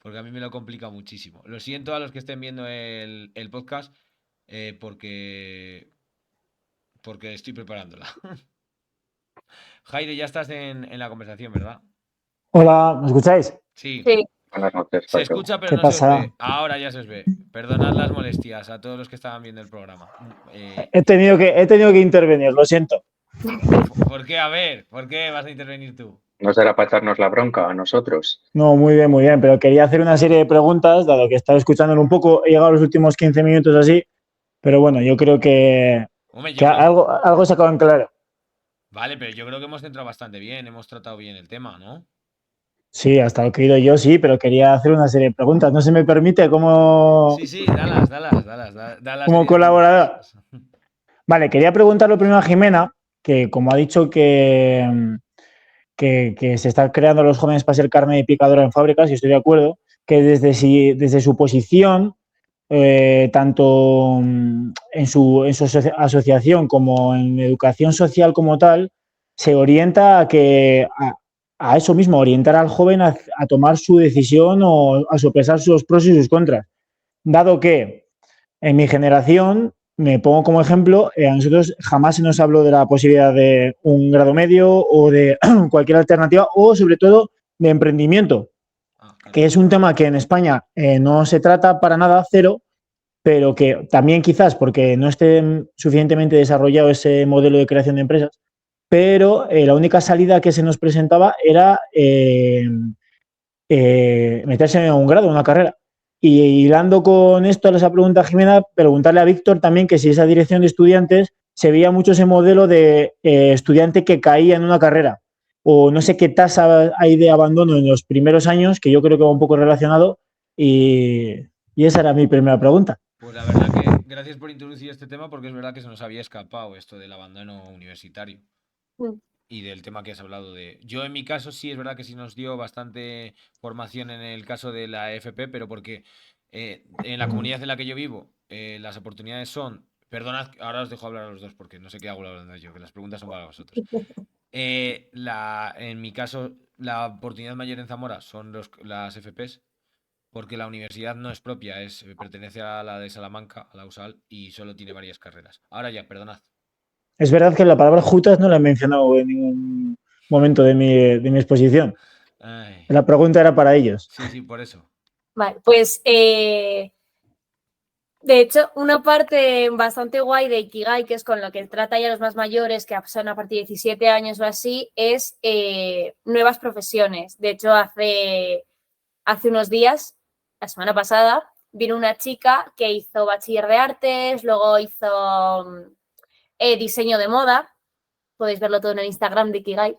Porque a mí me lo complica muchísimo. Lo siento a los que estén viendo el podcast, porque estoy preparándola. Jairo, ya estás en la conversación, ¿verdad? Hola, ¿me escucháis? Sí. Sí. Buenas noches, Se Jairo. escucha, pero ¿Qué no se os pasa? ve. Ahora ya se os ve. Perdonad las molestias a todos los que estaban viendo el programa. He tenido que intervenir, lo siento. ¿Por qué? A ver, ¿por qué vas a intervenir tú? ¿No será para echarnos la bronca a nosotros? No, muy bien, pero quería hacer una serie de preguntas, dado que estaba escuchándolo un poco, he llegado a los últimos 15 minutos así, pero bueno, yo creo Hombre, que algo se acaba en claro. Vale, pero yo creo que hemos entrado bastante bien, hemos tratado bien el tema, ¿no? Sí, hasta lo que he ido yo sí, pero quería hacer una serie de preguntas. No se me permite Sí, da la como serie de colaborador. preguntas. Vale, quería preguntarlo primero a Jimena, que como ha dicho que se están creando los jóvenes para ser carne de picadora en fábricas, y estoy de acuerdo, que desde su posición, tanto en su asociación como en educación social como tal, se orienta a eso mismo, orientar al joven a tomar su decisión o a sopesar sus pros y sus contras. Dado que en mi generación, me pongo como ejemplo, a nosotros jamás se nos habló de la posibilidad de un grado medio o de cualquier alternativa o sobre todo de emprendimiento, Claro. que es un tema que en España no se trata para nada, cero, pero que también quizás porque no esté suficientemente desarrollado ese modelo de creación de empresas, pero la única salida que se nos presentaba era meterse en un grado, una carrera. Y hilando con esto, esa pregunta, Jimena, preguntarle a Víctor también que si esa dirección de estudiantes se veía mucho ese modelo de estudiante que caía en una carrera. O no sé qué tasa hay de abandono en los primeros años, que yo creo que va un poco relacionado. Y esa era mi primera pregunta. Pues la verdad que gracias por introducir este tema porque es verdad que se nos había escapado esto del abandono universitario y del tema que has hablado de... Yo en mi caso sí es verdad que sí nos dio bastante formación en el caso de la FP, pero porque en la comunidad en la que yo vivo las oportunidades son... Perdonad, ahora os dejo hablar a los dos porque no sé qué hago hablando yo, que las preguntas son para vosotros. En mi caso, la oportunidad mayor en Zamora son las FPs, porque la universidad no es propia, pertenece a la de Salamanca, a la USAL, y solo tiene varias carreras. Ahora ya, perdonad. Es verdad que la palabra jutas no la he mencionado en ningún momento de mi exposición. Ay. La pregunta era para ellos. Sí, por eso. Vale, pues de hecho, una parte bastante guay de Ikigai, que es con lo que trata ya los más mayores, que son a partir de 17 años o así, es nuevas profesiones. De hecho, hace unos días, la semana pasada, vino una chica que hizo bachiller de artes, luego hizo diseño de moda. Podéis verlo todo en el Instagram de Ikigai.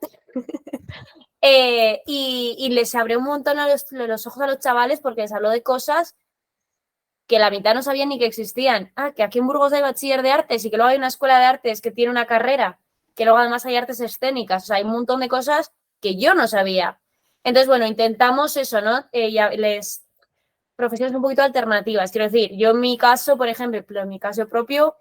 Y les abrió un montón los ojos a los chavales porque les habló de cosas que la mitad no sabían ni que existían. Que aquí en Burgos hay bachiller de artes y que luego hay una escuela de artes que tiene una carrera, que luego además hay artes escénicas. O sea, hay un montón de cosas que yo no sabía. Entonces, bueno, intentamos eso, ¿no? Profesiones un poquito alternativas. Quiero decir, yo en mi caso, por ejemplo, en mi caso propio,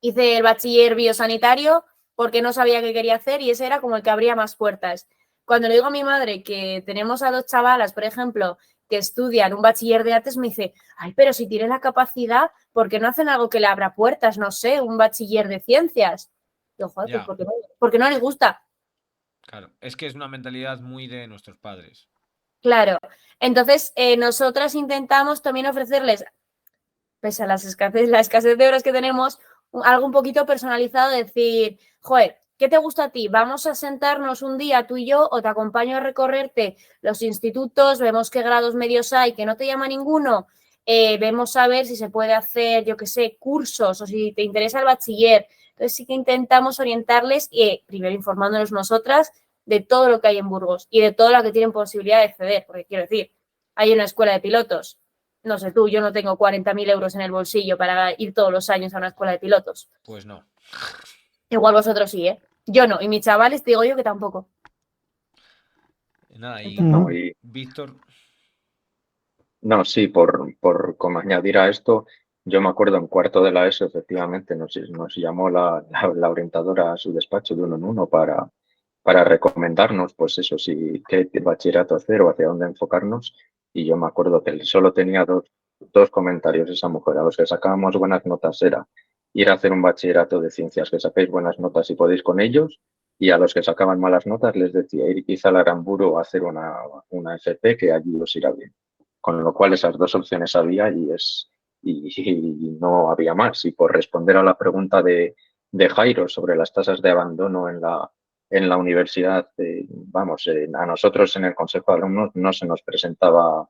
hice el bachiller biosanitario porque no sabía qué quería hacer y ese era como el que abría más puertas. Cuando le digo a mi madre que tenemos a dos chavalas, por ejemplo, que estudian un bachiller de artes me dice, ay, pero si tienen la capacidad, ¿por qué no hacen algo que le abra puertas? No sé, un bachiller de ciencias. Yo, joder, pues porque no les gusta. Claro, es que es una mentalidad muy de nuestros padres. Claro, entonces nosotras intentamos también ofrecerles, pese a la escasez de horas que tenemos, algo un poquito personalizado, decir, joder, ¿qué te gusta a ti? Vamos a sentarnos un día tú y yo o te acompaño a recorrerte los institutos, vemos qué grados medios hay, que no te llama ninguno, vemos a ver si se puede hacer, yo qué sé, cursos o si te interesa el bachiller. Entonces sí que intentamos orientarles y primero informándonos nosotras de todo lo que hay en Burgos y de todo lo que tienen posibilidad de acceder, porque quiero decir, hay una escuela de pilotos. No sé tú, yo no tengo 40.000 euros en el bolsillo para ir todos los años a una escuela de pilotos. Pues no. Igual vosotros sí, ¿eh? Yo no, y mis chavales te digo yo que tampoco. Nada, y No, y Víctor, no, sí, por como añadir a esto, yo me acuerdo en cuarto de la ESO, efectivamente, nos llamó la orientadora a su despacho de uno en uno para recomendarnos, pues eso, si qué bachillerato hacer o hacia dónde enfocarnos. Y yo me acuerdo que solo tenía dos comentarios esa mujer. A los que sacábamos buenas notas era ir a hacer un bachillerato de ciencias, que saquéis buenas notas y podéis con ellos. Y a los que sacaban malas notas les decía ir quizá al Aramburu a hacer una FP, que allí os irá bien. Con lo cual esas dos opciones había y no había más. Y por responder a la pregunta de Jairo sobre las tasas de abandono en la universidad, a nosotros en el Consejo de Alumnos no se nos presentaba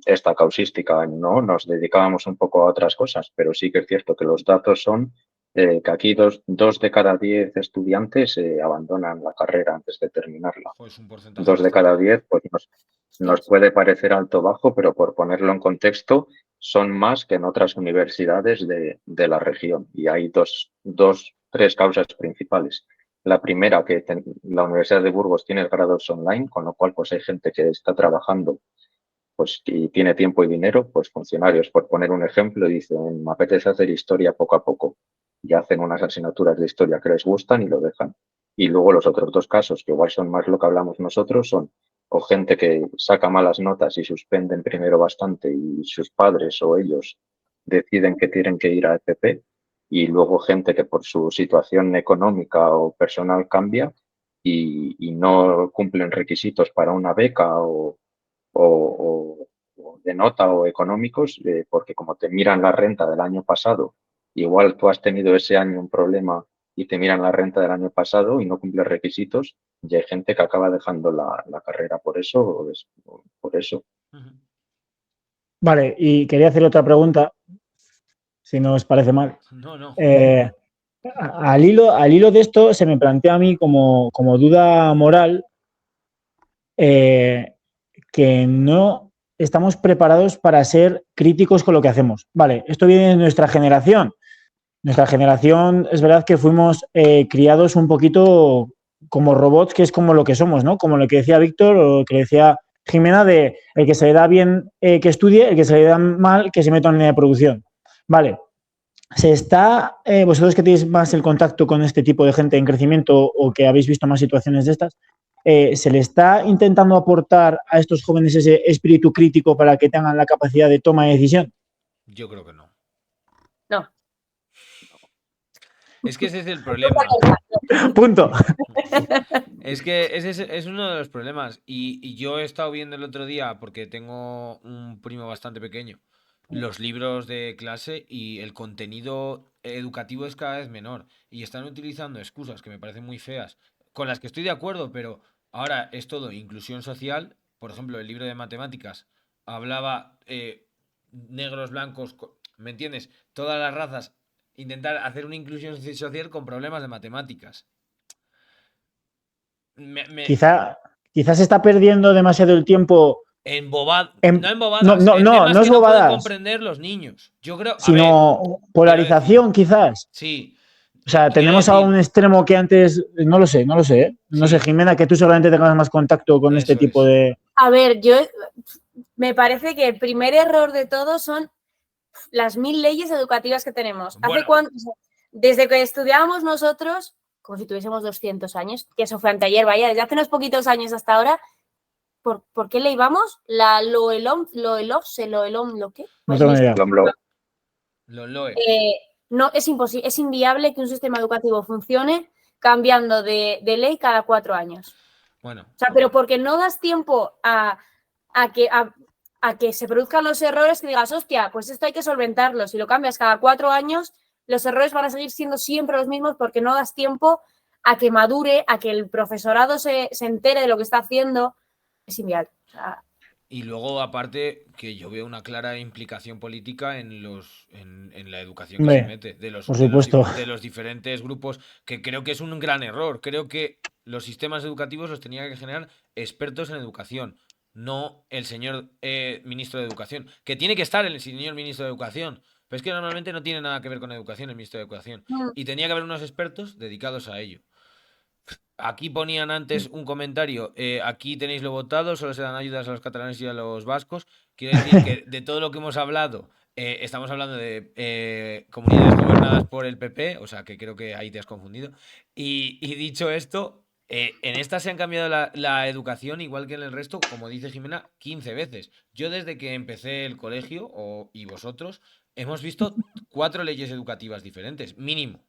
esta causística, no nos dedicábamos un poco a otras cosas, pero sí que es cierto que los datos son que aquí dos de cada 10 estudiantes abandonan la carrera antes de terminarla. pues un porcentaje 2 de cada bastante 10, pues nos puede parecer alto o bajo, pero por ponerlo en contexto, son más que en otras universidades de la región. Y hay tres causas principales. La primera, que la Universidad de Burgos tiene grados online, con lo cual pues hay gente que está trabajando pues y tiene tiempo y dinero, pues funcionarios, por poner un ejemplo, dicen, me apetece hacer historia poco a poco y hacen unas asignaturas de historia que les gustan y lo dejan. Y luego los otros dos casos, que igual son más lo que hablamos nosotros, son o gente que saca malas notas y suspenden primero bastante y sus padres o ellos deciden que tienen que ir a FP, y luego gente que por su situación económica o personal cambia y no cumplen requisitos para una beca o de nota o económicos, porque como te miran la renta del año pasado, igual tú has tenido ese año un problema y te miran la renta del año pasado y no cumples requisitos, y hay gente que acaba dejando la carrera por eso. Por eso. Vale, y quería hacer otra pregunta, si no os parece mal. No. Al hilo de esto se me plantea a mí como duda moral que no estamos preparados para ser críticos con lo que hacemos. Vale, esto viene de nuestra generación. Nuestra generación es verdad que fuimos criados un poquito como robots, que es como lo que somos, ¿no? Como lo que decía Víctor o lo que decía Jimena, de el que se le da bien que estudie, el que se le da mal que se meta en línea de producción. Vale. Vosotros que tenéis más el contacto con este tipo de gente en crecimiento o que habéis visto más situaciones de estas, ¿se le está intentando aportar a estos jóvenes ese espíritu crítico para que tengan la capacidad de toma de decisión? Yo creo que no. No. Es que ese es el problema. Punto. Es que ese es uno de los problemas. Y yo he estado viendo el otro día, porque tengo un primo bastante pequeño, los libros de clase y el contenido educativo es cada vez menor. Y están utilizando excusas que me parecen muy feas, con las que estoy de acuerdo, pero ahora es todo inclusión social. Por ejemplo, el libro de matemáticas hablaba negros, blancos, ¿me entiendes? Todas las razas. Intentar hacer una inclusión social con problemas de matemáticas. Quizás se está perdiendo demasiado el tiempo. No embobadas. No es que no pueden bobadas. comprender los niños. Yo creo. Sino polarización, quizás. Sí. O sea, tenemos a un extremo que antes. No lo sé. No sé, Jimena, que tú seguramente tengas más contacto con este tipo de. A ver, me parece que el primer error de todo son las 1000 leyes educativas que tenemos. Bueno. Desde que estudiábamos nosotros, como si tuviésemos 200 años, que eso fue anteayer, vaya, desde hace unos poquitos años hasta ahora, ¿por qué ley vamos? La LOELOM, ¿lo qué? No tengo ni idea. Los LOE. No, es imposible, es inviable que un sistema educativo funcione cambiando de ley cada 4 años. Bueno, O sea, pero porque no das tiempo a que se produzcan los errores, que digas, hostia, pues esto hay que solventarlo. Si lo cambias cada 4 años, los errores van a seguir siendo siempre los mismos porque no das tiempo a que madure, a que el profesorado se entere de lo que está haciendo. Es inviable. O sea, y luego, aparte, que yo veo una clara implicación política en la educación que Hombre, se mete, por supuesto. de los diferentes grupos, que creo que es un gran error. Creo que los sistemas educativos los tenía que generar expertos en educación, no el señor ministro de Educación, que tiene que estar el señor ministro de Educación, pero es que normalmente no tiene nada que ver con educación el ministro de Educación, y tenía que haber unos expertos dedicados a ello. Aquí ponían antes un comentario, aquí tenéis lo votado, solo se dan ayudas a los catalanes y a los vascos. Quiero decir que de todo lo que hemos hablado, estamos hablando de comunidades gobernadas por el PP, o sea que creo que ahí te has confundido. Y dicho esto, en esta se han cambiado la educación, igual que en el resto, como dice Jimena, 15 veces. Yo desde que empecé el colegio, y vosotros, hemos visto 4 leyes educativas diferentes, mínimo.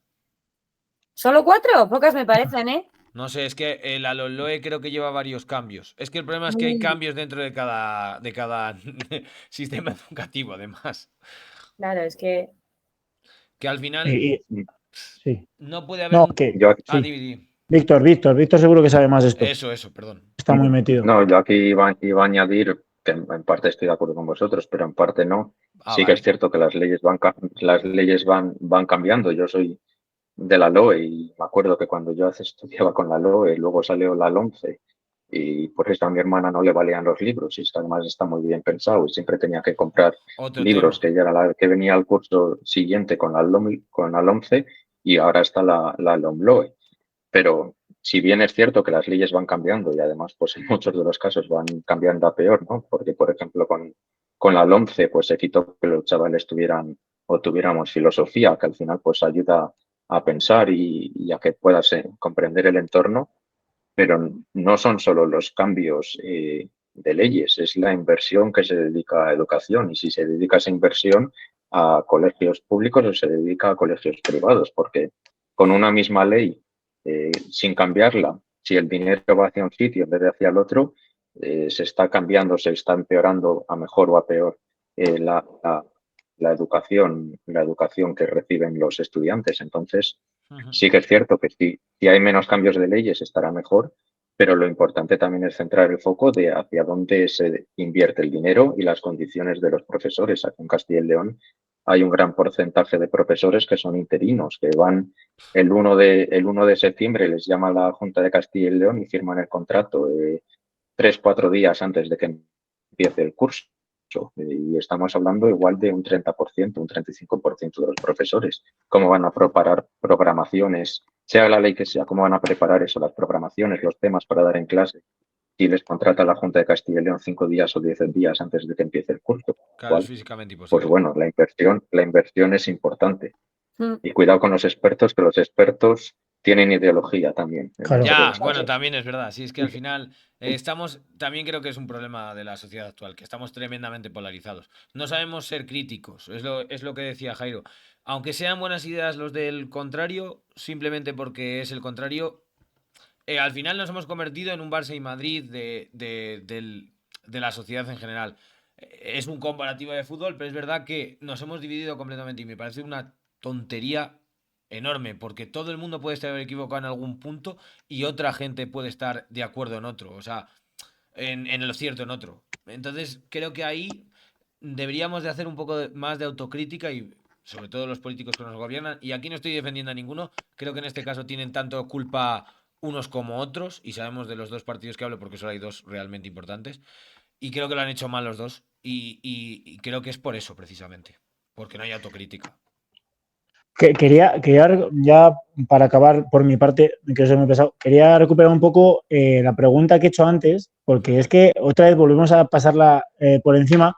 ¿Solo 4? Pocas me parecen, ¿eh? No sé, es que la LOE creo que lleva varios cambios. Es que el problema es que hay cambios dentro de cada sistema educativo, además. Claro, es que... Que al final Sí. no puede haber... No, que... Sí. DVD. Víctor seguro que sabe más de esto. Eso, perdón. Está muy metido. No, yo aquí iba a añadir que en parte estoy de acuerdo con vosotros, pero en parte no. Sí que es cierto que las leyes van cambiando. Yo soy de la LOE y me acuerdo que cuando yo estudiaba con la LOE, luego salió la LOMCE y por eso a mi hermana no le valían los libros y además está muy bien pensado y siempre tenía que comprar libros que ya era la que venía al curso siguiente con la LOMCE y ahora está la LOMLOE. Pero si bien es cierto que las leyes van cambiando y además pues en muchos de los casos van cambiando a peor, ¿no? Porque por ejemplo con la LOMCE pues se quitó que los chavales tuviéramos filosofía, que al final pues ayuda a pensar y a que puedas comprender el entorno, pero no son solo los cambios de leyes, es la inversión que se dedica a educación y si se dedica esa inversión a colegios públicos o se dedica a colegios privados, porque con una misma ley, sin cambiarla, si el dinero va hacia un sitio en vez de hacia el otro, se está cambiando, se está empeorando a mejor o a peor la educación que reciben los estudiantes. Entonces, sí que es cierto que si hay menos cambios de leyes estará mejor, pero lo importante también es centrar el foco de hacia dónde se invierte el dinero y las condiciones de los profesores. Aquí en Castilla y León hay un gran porcentaje de profesores que son interinos, que van el 1 de septiembre, les llama la Junta de Castilla y León y firman el contrato 3-4 días antes de que empiece el curso. Y estamos hablando igual de un 30%, un 35% de los profesores. ¿Cómo van a preparar programaciones, sea la ley que sea, cómo van a preparar eso, las programaciones, los temas para dar en clase? Si les contrata la Junta de Castilla y León 5 días o 10 días antes de que empiece el curso. Claro, es físicamente imposible. Pues bueno, la inversión es importante. Y cuidado con los expertos, que los expertos tienen ideología también. Claro. Ya, bueno, también es verdad. Sí, es que al final también creo que es un problema de la sociedad actual, que estamos tremendamente polarizados. No sabemos ser críticos, es lo que decía Jairo. Aunque sean buenas ideas los del contrario, simplemente porque es el contrario, al final nos hemos convertido en un Barça y Madrid de la sociedad en general. Es un comparativo de fútbol, pero es verdad que nos hemos dividido completamente y me parece una tontería enorme, porque todo el mundo puede estar equivocado en algún punto y otra gente puede estar de acuerdo en otro, o sea, en lo cierto en otro. Entonces creo que ahí deberíamos de hacer un poco más de autocrítica y sobre todo los políticos que nos gobiernan, y aquí no estoy defendiendo a ninguno, creo que en este caso tienen tanto culpa unos como otros, y sabemos de los dos partidos que hablo porque solo hay dos realmente importantes, y creo que lo han hecho mal los dos, y creo que es por eso precisamente, porque no hay autocrítica. Quería ya para acabar por mi parte, que os he empezado, quería recuperar un poco la pregunta que he hecho antes, porque es que otra vez volvemos a pasarla por encima,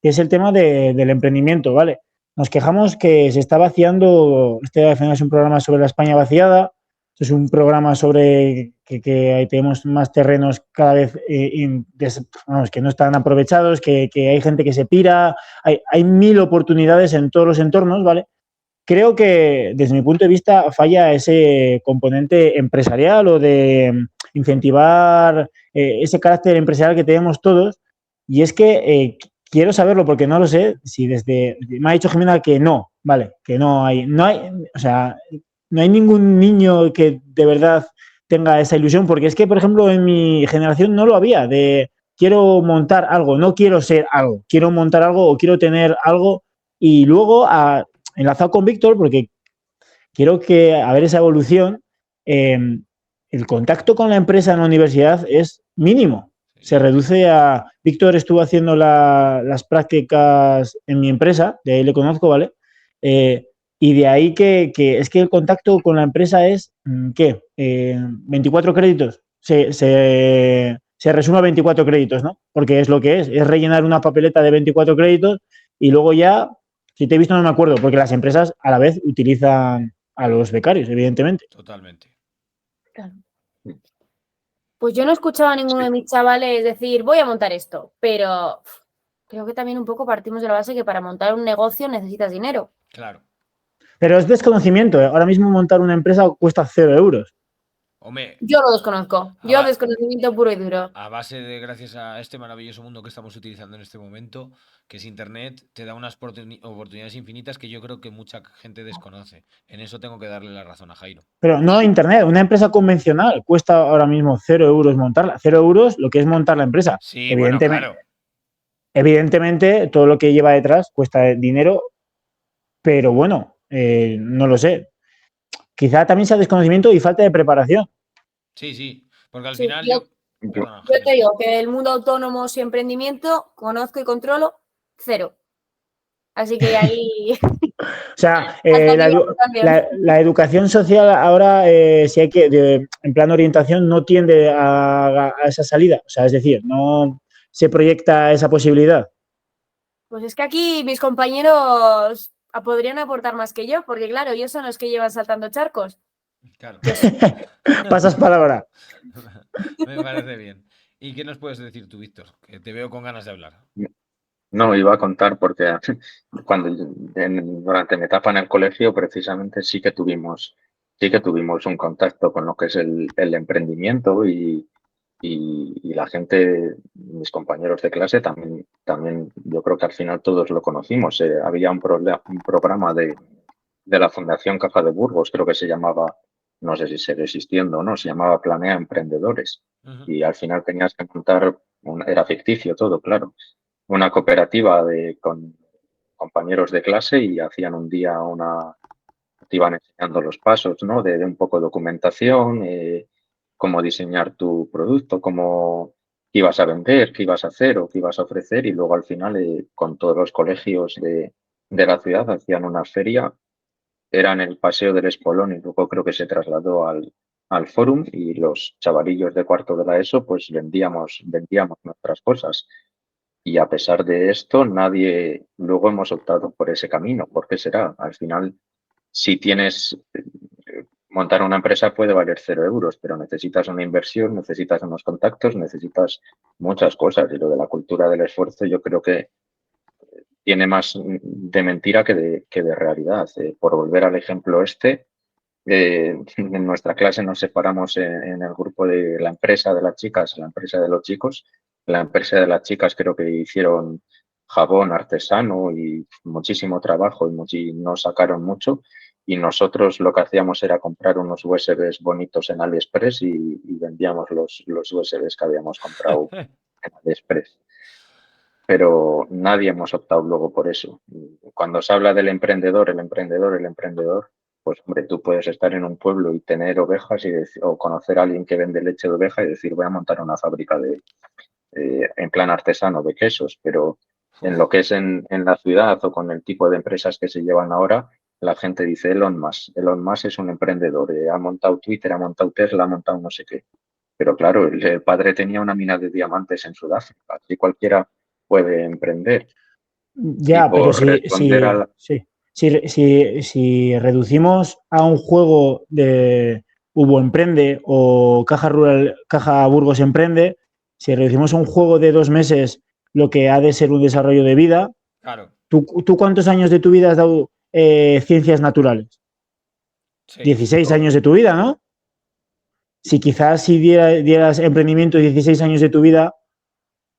que es el tema del emprendimiento, ¿vale? Nos quejamos que se está vaciando, este es un programa sobre la España vaciada, es un programa sobre que ahí tenemos más terrenos cada vez que no están aprovechados, que hay gente que se pira, hay 1000 oportunidades en todos los entornos, ¿vale? Creo que desde mi punto de vista falla ese componente empresarial o de incentivar ese carácter empresarial que tenemos todos, y es que quiero saberlo porque no lo sé, si me ha dicho Jimena que no, vale, que no hay, o sea, no hay ningún niño que de verdad tenga esa ilusión, porque es que, por ejemplo, en mi generación no lo había, de quiero montar algo, no quiero ser algo, quiero montar algo o quiero tener algo, y luego enlazado con Víctor, porque quiero a ver esa evolución, el contacto con la empresa en la universidad es mínimo. Se reduce a... Víctor estuvo haciendo las prácticas en mi empresa, de ahí le conozco, ¿vale? Y de ahí que es que el contacto con la empresa es, ¿qué? 24 créditos. Se resume a 24 créditos, ¿no? Porque es lo que es rellenar una papeleta de 24 créditos y luego ya, si te he visto no me acuerdo, porque las empresas a la vez utilizan a los becarios, evidentemente. Totalmente. Claro. Pues yo no he escuchado a ninguno de mis chavales decir, voy a montar esto, pero creo que también un poco partimos de la base que para montar un negocio necesitas dinero. Claro. Pero es desconocimiento. Ahora mismo montar una empresa cuesta 0 euros. Hombre, Yo lo desconozco. Yo desconocimiento puro y duro. A base de, gracias a este maravilloso mundo que estamos utilizando en este momento, que es Internet, te da unas oportunidades infinitas que yo creo que mucha gente desconoce. En eso tengo que darle la razón a Jairo. Pero no Internet, una empresa convencional cuesta ahora mismo 0 euros montarla. 0 euros lo que es montar la empresa. Sí, evidentemente, bueno, claro. Evidentemente, todo lo que lleva detrás cuesta dinero, pero bueno, no lo sé. Quizá también sea desconocimiento y falta de preparación. Sí, porque al final yo te digo que el mundo autónomo y emprendimiento conozco y controlo 0. Así que ahí... O sea, la educación social ahora, si hay que, en plan de orientación, no tiende a esa salida. O sea, es decir, no se proyecta esa posibilidad. Pues es que aquí mis compañeros podrían aportar más que yo, porque claro, ellos son los que llevan saltando charcos. Claro. Pasas palabra. Me parece bien. ¿Y qué nos puedes decir tú, Víctor? Que te veo con ganas de hablar. No, iba a contar porque durante mi etapa en el colegio precisamente sí que tuvimos un contacto con lo que es el emprendimiento y la gente, mis compañeros de clase también yo creo que al final todos lo conocimos. Había un programa de la Fundación Caja de Burgos, creo que se llamaba, no sé si sigue existiendo o no, se llamaba Planea Emprendedores. Y al final tenías que montar, era ficticio todo, claro, una cooperativa con compañeros de clase y hacían un día te iban enseñando los pasos, ¿no? De un poco de documentación, cómo diseñar tu producto, cómo ibas a vender, qué ibas a hacer o qué ibas a ofrecer y luego al final con todos los colegios de la ciudad hacían una feria, era en el Paseo del Espolón y luego creo que se trasladó al Fórum y los chavalillos de cuarto de la ESO pues vendíamos nuestras cosas. Y a pesar de esto, luego hemos optado por ese camino. ¿Por qué será? Al final, si montar una empresa puede valer 0 euros, pero necesitas una inversión, necesitas unos contactos, necesitas muchas cosas. Y lo de la cultura del esfuerzo yo creo que tiene más de mentira que de realidad. Por volver al ejemplo en nuestra clase nos separamos en el grupo de la empresa de las chicas, la empresa de los chicos. La empresa de las chicas creo que hicieron jabón artesano y muchísimo trabajo y no sacaron mucho. Y nosotros lo que hacíamos era comprar unos USBs bonitos en AliExpress y vendíamos los USBs que habíamos comprado en AliExpress. Pero nadie hemos optado luego por eso. Cuando se habla del emprendedor, pues hombre, tú puedes estar en un pueblo y tener ovejas o conocer a alguien que vende leche de oveja y decir voy a montar una fábrica en plan artesano de quesos, pero en lo que es en la ciudad o con el tipo de empresas que se llevan ahora, la gente dice Elon Musk. Elon Musk es un emprendedor, ha montado Twitter, ha montado Tesla, ha montado no sé qué. Pero claro, el padre tenía una mina de diamantes en Sudáfrica, así cualquiera puede emprender. Ya, pero si reducimos a un juego de Hubo Emprende o Caja Burgos Emprende, si reducimos a un juego de 2 meses lo que ha de ser un desarrollo de vida, Claro. ¿tú cuántos años de tu vida has dado ciencias naturales? Sí. 16 años de tu vida, ¿no? Si quizás si dieras emprendimiento 16 años de tu vida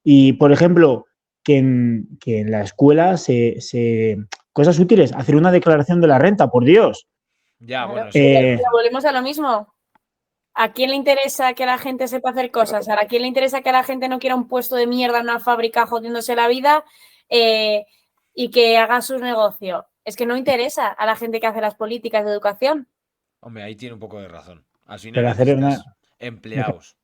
y, por ejemplo, que en la escuela cosas útiles, hacer una declaración de la renta, por Dios. Ya, Claro. bueno, sí. Pero volvemos a lo mismo. ¿A quién le interesa que la gente sepa hacer cosas? ¿A quién le interesa que la gente no quiera un puesto de mierda en una fábrica jodiéndose la vida y que haga su negocio? Es que no interesa a la gente que hace las políticas de educación. Hombre, ahí tiene un poco de razón. Al final Pero hacer necesitas una... empleados.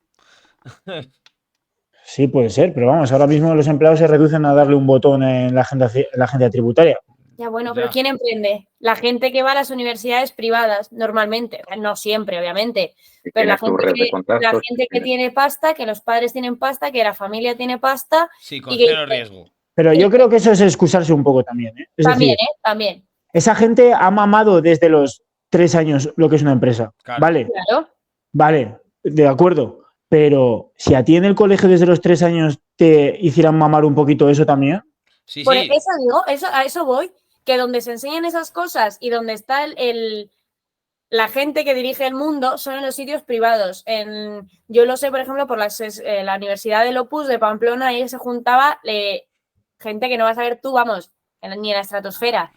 Sí, puede ser, pero vamos, ahora mismo los empleados se reducen a darle un botón en la agencia tributaria. Ya, bueno, Ya. pero ¿quién emprende? La gente que va a las universidades privadas, normalmente. No siempre, obviamente. Y Pero la tienes tu red de gente contactos. que tiene pasta, que los padres tienen pasta, que la familia tiene pasta. Sí, con y que cero riesgo. Pero yo creo que eso es excusarse un poco también, ¿eh? Es también, decir, también. esa gente ha mamado desde los 3 años lo que es una empresa. Claro. Claro. Vale, de acuerdo. Pero si a ti en el colegio desde los 3 años te hicieran mamar un poquito eso también. Sí, Por sí. eso digo, a eso voy, que donde se enseñan esas cosas y donde está la gente que dirige el mundo son en los sitios privados. Yo lo sé, por ejemplo, por la Universidad del Opus de Pamplona, ahí se juntaba gente que no vas a ver tú, vamos, ni en la estratosfera.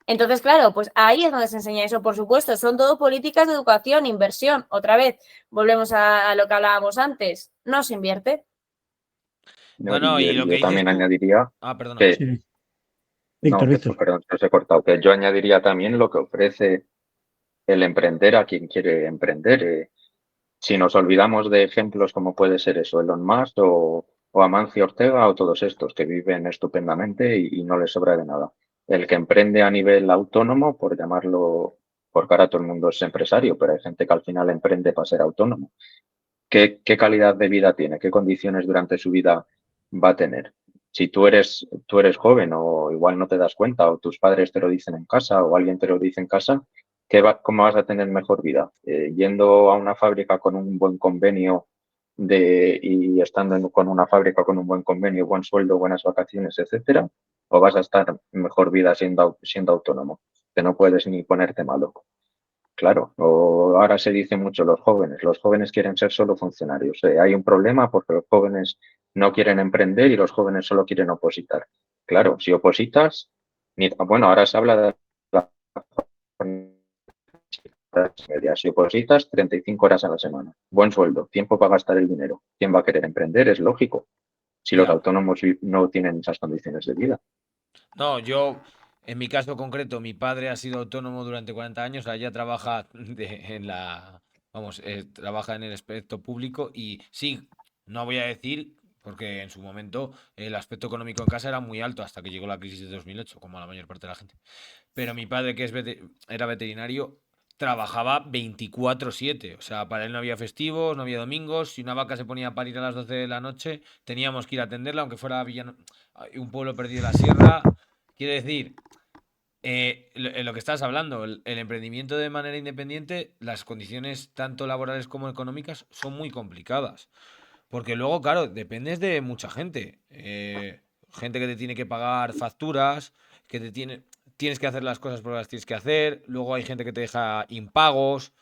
Entonces, claro, pues ahí es donde se enseña eso, por supuesto. Son todo políticas de educación, inversión. Otra vez, volvemos a lo que hablábamos antes. No se invierte. No, y lo que yo dices también tú- añadiría Ah, perdona. que, Sí. Víctor, Víctor. perdón, que os he cortado, que yo añadiría también lo que ofrece el emprender a quien quiere emprender. Si nos olvidamos de ejemplos como puede ser eso, Elon Musk o Amancio Ortega o todos estos que viven estupendamente y no les sobra de nada. El que emprende a nivel autónomo, por llamarlo, porque ahora todo el mundo es empresario, pero hay gente que al final emprende para ser autónomo. ¿Qué calidad de vida tiene? ¿Qué condiciones durante su vida va a tener? Si tú eres joven o igual no te das cuenta o tus padres te lo dicen en casa o alguien te lo dice en casa, ¿cómo vas a tener mejor vida? ¿Yendo a una fábrica con un buen convenio y estando con una fábrica con un buen convenio, buen sueldo, buenas vacaciones, etcétera? ¿O vas a estar mejor vida siendo autónomo? Que no puedes ni ponerte malo. Claro, o ahora se dice mucho los jóvenes quieren ser solo funcionarios. Hay un problema porque los jóvenes no quieren emprender y los jóvenes solo quieren opositar. Claro, si opositas, bueno, ahora se habla de la media. Si opositas, 35 horas a la semana. Buen sueldo, tiempo para gastar el dinero. ¿Quién va a querer emprender? Es lógico. Si los Ya. autónomos no tienen esas condiciones de vida. No, yo, en mi caso concreto, mi padre ha sido autónomo durante 40 años, ella trabaja trabaja en el aspecto público y sí, no voy a decir, porque en su momento el aspecto económico en casa era muy alto hasta que llegó la crisis de 2008, como a la mayor parte de la gente. Pero mi padre, que era veterinario, trabajaba 24/7. O sea, para él no había festivos, no había domingos. Si una vaca se ponía a parir a las 12 de la noche, teníamos que ir a atenderla, aunque fuera un pueblo perdido de la sierra. Quiere decir, lo que estás hablando, el emprendimiento de manera independiente, las condiciones tanto laborales como económicas son muy complicadas. Porque luego, claro, dependes de mucha gente. Gente que te tiene que pagar facturas, tienes que hacer las cosas porque las tienes que hacer. Luego hay gente que te deja impagos.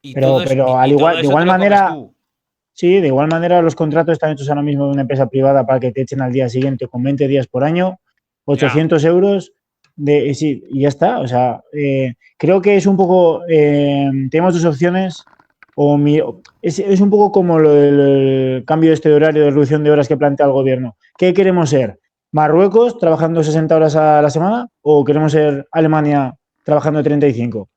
Y Pero todo eso, al y todo igual, de eso igual te lo comes manera, tú. sí, de igual manera los contratos están hechos ahora mismo de una empresa privada para que te echen al día siguiente con 20 días por año, 800 euros, sí, y ya está. O sea, creo que es un poco, tenemos dos opciones, es un poco como lo del cambio de horario de reducción de horas que plantea el gobierno. ¿Qué queremos ser? ¿Marruecos trabajando 60 horas a la semana o queremos ser Alemania trabajando 35?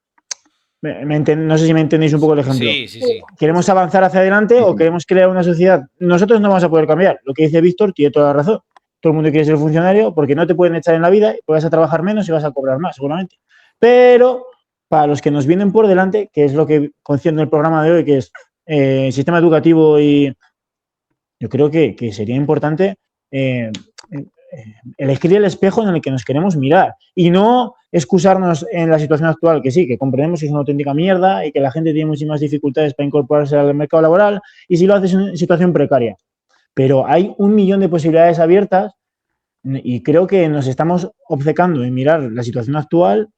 No sé si me entendéis un poco el ejemplo. Sí. ¿Queremos avanzar hacia adelante o queremos crear una sociedad? Nosotros no vamos a poder cambiar. Lo que dice Víctor tiene toda la razón. Todo el mundo quiere ser funcionario porque no te pueden echar en la vida, vas a trabajar menos y vas a cobrar más, seguramente. Pero para los que nos vienen por delante, que es lo que concierne el programa de hoy, que es sistema educativo, y yo creo que sería importante elegir el espejo en el que nos queremos mirar y no excusarnos en la situación actual, que sí, que comprendemos que es una auténtica mierda y que la gente tiene muchísimas dificultades para incorporarse al mercado laboral y si lo haces en situación precaria. Pero hay 1 millón de posibilidades abiertas y creo que nos estamos obcecando en mirar la situación actual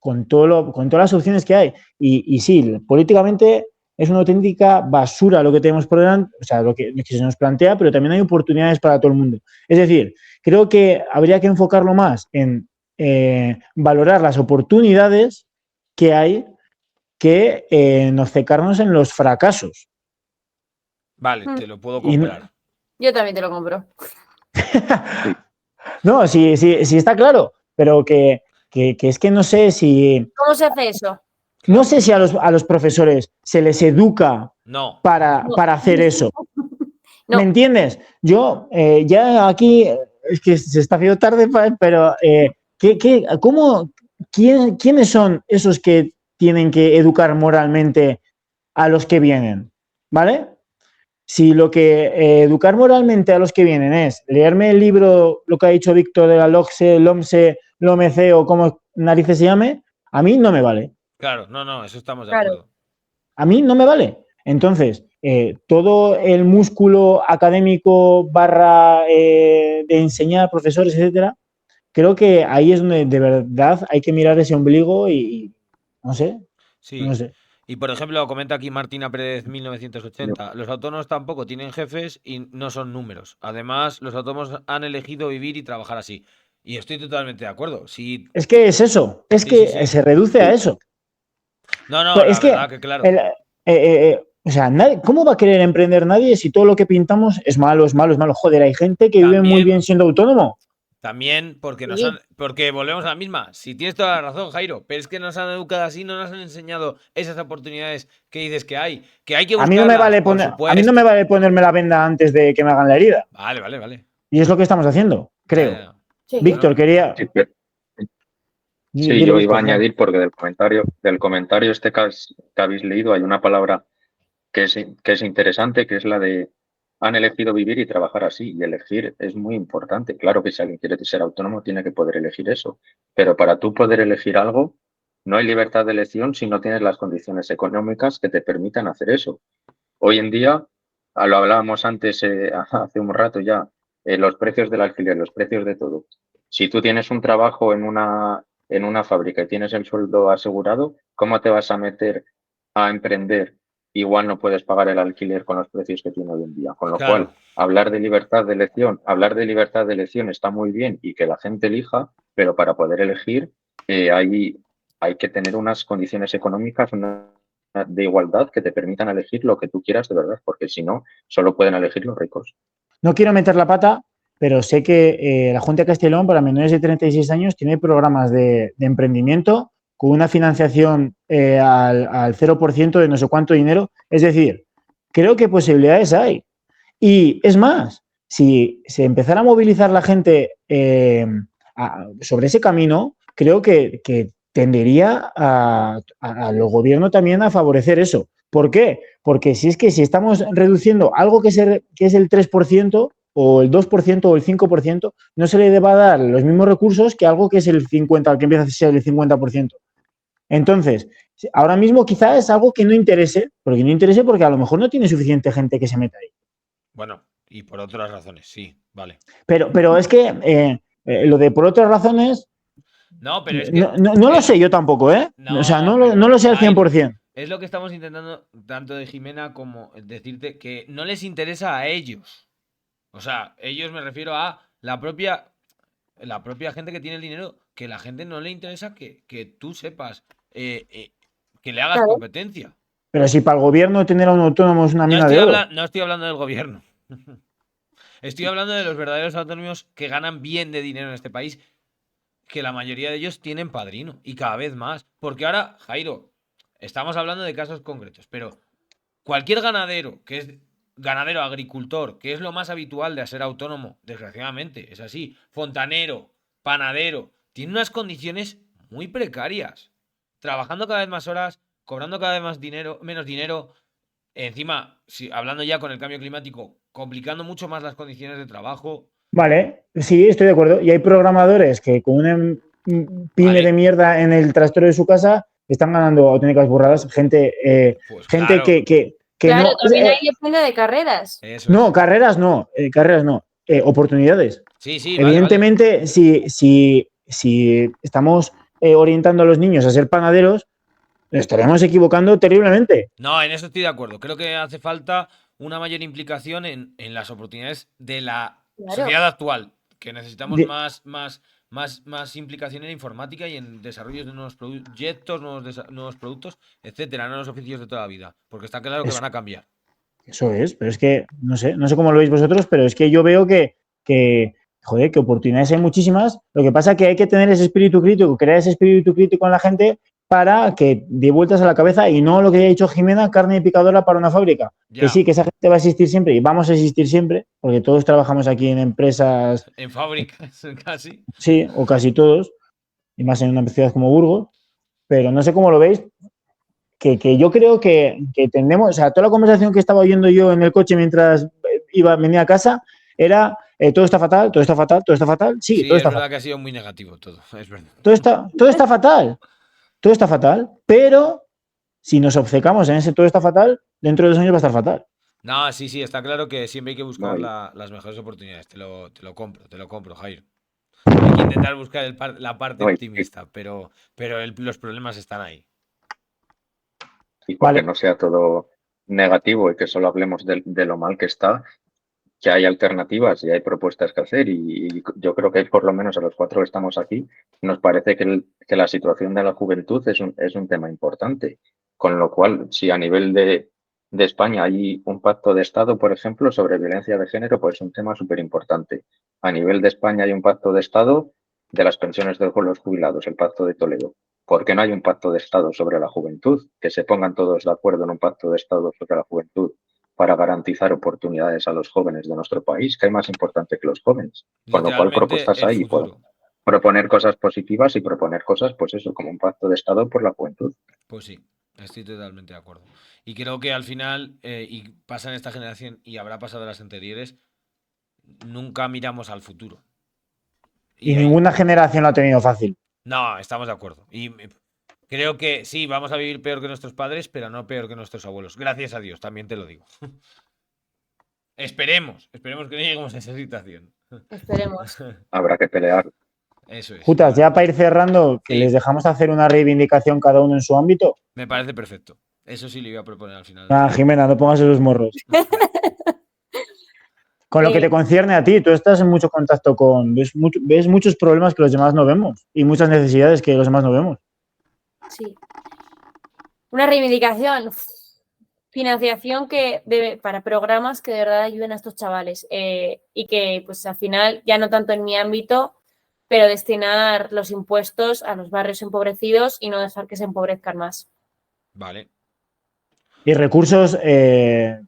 con todas las opciones que hay. Y sí, políticamente es una auténtica basura lo que tenemos por delante, o sea, lo que se nos plantea, pero también hay oportunidades para todo el mundo. Es decir, creo que habría que enfocarlo más en valorar las oportunidades que hay que en obcecarnos en los fracasos. Vale, te lo puedo Y no- comprar. Yo también te lo compro. No, sí, está claro, pero que es que no sé si ¿Cómo se hace eso? no sé si a los profesores se les educa No. para hacer eso. No. ¿Me entiendes? Yo ya aquí es que se está haciendo tarde, pero ¿quiénes son esos que tienen que educar moralmente a los que vienen? ¿Vale? Si lo que educar moralmente a los que vienen es leerme el libro, lo que ha dicho Víctor de la LOCSE, LOMSE, LOMC o como narices se llame, a mí no me vale. Claro, no, eso estamos de Claro. acuerdo. A mí no me vale. Entonces, todo el músculo académico barra de enseñar, profesores, etcétera, creo que ahí es donde de verdad hay que mirar ese ombligo y no sé, Sí. no sé. Y por ejemplo, comenta aquí Martina Pérez 1980, los autónomos tampoco tienen jefes y no son números. Además, los autónomos han elegido vivir y trabajar así. Y estoy totalmente de acuerdo. Si... Es que es eso, es Sí, que sí, sí. se reduce a eso. No, Pues la es que, verdad que claro. o sea, ¿cómo va a querer emprender nadie si todo lo que pintamos es malo, es malo, es malo? Joder, hay gente que vive muy bien siendo autónomo. También porque Sí. porque volvemos a la misma. Si tienes toda la razón, Jairo, pero es que nos han educado así, no nos han enseñado esas oportunidades que dices que hay que A mí no me vale por a mí no me vale ponerme la venda antes de que me hagan la herida. Vale. Y es lo que estamos haciendo, creo. Ya. Sí. Víctor, quería. Sí, Dile, yo iba a Víctor, añadir porque del comentario este que habéis leído hay una palabra que es interesante, que es la de han elegido vivir y trabajar así. Y elegir es muy importante. Claro que si alguien quiere ser autónomo tiene que poder elegir eso. Pero para tú poder elegir algo, no hay libertad de elección si no tienes las condiciones económicas que te permitan hacer eso. Hoy en día, lo hablábamos antes, hace un rato ya, los precios del alquiler, los precios de todo. Si tú tienes un trabajo en una fábrica y tienes el sueldo asegurado, ¿cómo te vas a meter a emprender? Igual no puedes pagar el alquiler con los precios que tiene hoy en día. Con lo Claro. cual, hablar de libertad de elección está muy bien y que la gente elija, pero para poder elegir hay que tener unas condiciones económicas, de igualdad que te permitan elegir lo que tú quieras de verdad, porque si no, solo pueden elegir los ricos. no quiero meter la pata, pero sé que la Junta de Castellón para menores de 36 años tiene programas de emprendimiento con una financiación al 0% de no sé cuánto dinero. Es decir, creo que posibilidades hay. Y es más, si se empezara a movilizar la gente sobre ese camino, creo que tendería al gobierno también a favorecer eso. ¿Por qué? Porque si estamos reduciendo algo que es el 3% o el 2% o el 5%, no se le va a dar los mismos recursos que algo que es el 50%, que empieza a ser el 50%. Entonces, ahora mismo quizás es algo que no interese porque a lo mejor no tiene suficiente gente que se meta ahí. Bueno, y por otras razones, sí, vale. Pero es que lo de por otras razones. No, pero es que. No lo sé yo tampoco, ¿eh? O sea, no lo sé al 100%. Es lo que estamos intentando, tanto de Jimena como decirte, que no les interesa a ellos. O sea, ellos me refiero a la propia gente que tiene el dinero, que la gente no le interesa que tú sepas, que le hagas Claro. competencia. Pero si para el gobierno tener a un autónomo es una mina de oro. No estoy hablando del gobierno. Estoy hablando de los verdaderos autónomos que ganan bien de dinero en este país, que la mayoría de ellos tienen padrino y cada vez más. Porque ahora, Jairo, estamos hablando de casos concretos, pero cualquier ganadero, que es ganadero, agricultor, que es lo más habitual de ser autónomo, desgraciadamente, es así, fontanero, panadero, tiene unas condiciones muy precarias, trabajando cada vez más horas, cobrando cada vez más dinero, menos dinero, encima, hablando ya con el cambio climático, complicando mucho más las condiciones de trabajo. Vale, sí, estoy de acuerdo. Y hay programadores que con pyme Vale. de mierda en el trastero de su casa, están ganando auténticas burradas. Gente, Pues gente claro, que Claro, no. también ahí depende de carreras. eso No, es. carreras no, oportunidades. Sí, vale, vale. Evidentemente, si estamos orientando a los niños a ser panaderos, nos estaremos equivocando terriblemente. No, en eso estoy de acuerdo. Creo que hace falta una mayor implicación en las oportunidades de la Claro. sociedad actual. Que necesitamos De- más implicación en informática y en desarrollos de nuevos proyectos, nuevos productos, etcétera, no los oficios de toda la vida. Porque está claro que Eso. van a cambiar. Eso es, pero es que no sé cómo lo veis vosotros, pero es que yo veo joder, que oportunidades hay muchísimas. Lo que pasa es que hay que tener ese espíritu crítico, crear ese espíritu crítico en la gente para que dé vueltas a la cabeza y no lo que ha dicho Jimena, carne de picadora para una fábrica. Ya. Que sí, que esa gente va a existir siempre y vamos a existir siempre, porque todos trabajamos aquí en empresas, En fábricas, casi. sí, o casi todos, y más en una ciudad como Burgos, pero no sé cómo lo veis, que yo creo que tendemos, o sea, toda la conversación que estaba oyendo yo en el coche mientras venía a casa era todo está fatal, todo está fatal, todo está fatal. Sí, Sí, todo es está verdad fatal. que ha sido muy negativo todo. Es verdad. Todo está fatal. Todo está fatal, pero si nos obcecamos en ese todo está fatal, dentro de 2 años va a estar fatal. No, sí, está claro que siempre hay que buscar No, y- las mejores oportunidades. Te lo compro, Jair. Hay que intentar buscar la parte no, optimista, pero los problemas están ahí. y porque Vale, no sea todo negativo y que solo hablemos de lo mal que está, que hay alternativas y hay propuestas que hacer y yo creo que por lo menos a los 4 que estamos aquí nos parece que la situación de la juventud es un tema importante. Con lo cual, si a nivel de España hay un pacto de Estado, por ejemplo, sobre violencia de género, pues es un tema súper importante. A nivel de España hay un pacto de Estado de las pensiones de los jubilados, el Pacto de Toledo. ¿Por qué no hay un pacto de Estado sobre la juventud? Que se pongan todos de acuerdo en un pacto de Estado sobre la juventud para garantizar oportunidades a los jóvenes de nuestro país, que hay más importante que los jóvenes. Con lo cual, Literalmente propuestas el hay, futuro. proponer cosas positivas y proponer cosas, pues eso, como un pacto de Estado por la juventud. Pues sí, estoy totalmente de acuerdo. Y creo que al final, y pasa en esta generación y habrá pasado en las anteriores, nunca miramos al futuro. y Ahí, ninguna generación lo ha tenido fácil. no, estamos de acuerdo. Y creo que sí, vamos a vivir peor que nuestros padres, pero no peor que nuestros abuelos. Gracias a Dios, también te lo digo. Esperemos que no lleguemos a esa situación. Esperemos. Habrá que pelear. Eso es. Jutas, ya para ir cerrando, que Sí. les dejamos hacer una reivindicación cada uno en su ámbito. Me parece perfecto. Eso sí le iba a proponer al final. Ah, Jimena, no pongas esos morros. Con lo que te concierne a ti, tú estás en mucho contacto ves muchos problemas que los demás no vemos y muchas necesidades que los demás no vemos. Sí. Una reivindicación. Financiación para programas que de verdad ayuden a estos chavales y que pues al final, ya no tanto en mi ámbito, pero destinar los impuestos a los barrios empobrecidos y no dejar que se empobrezcan más. Vale. Y recursos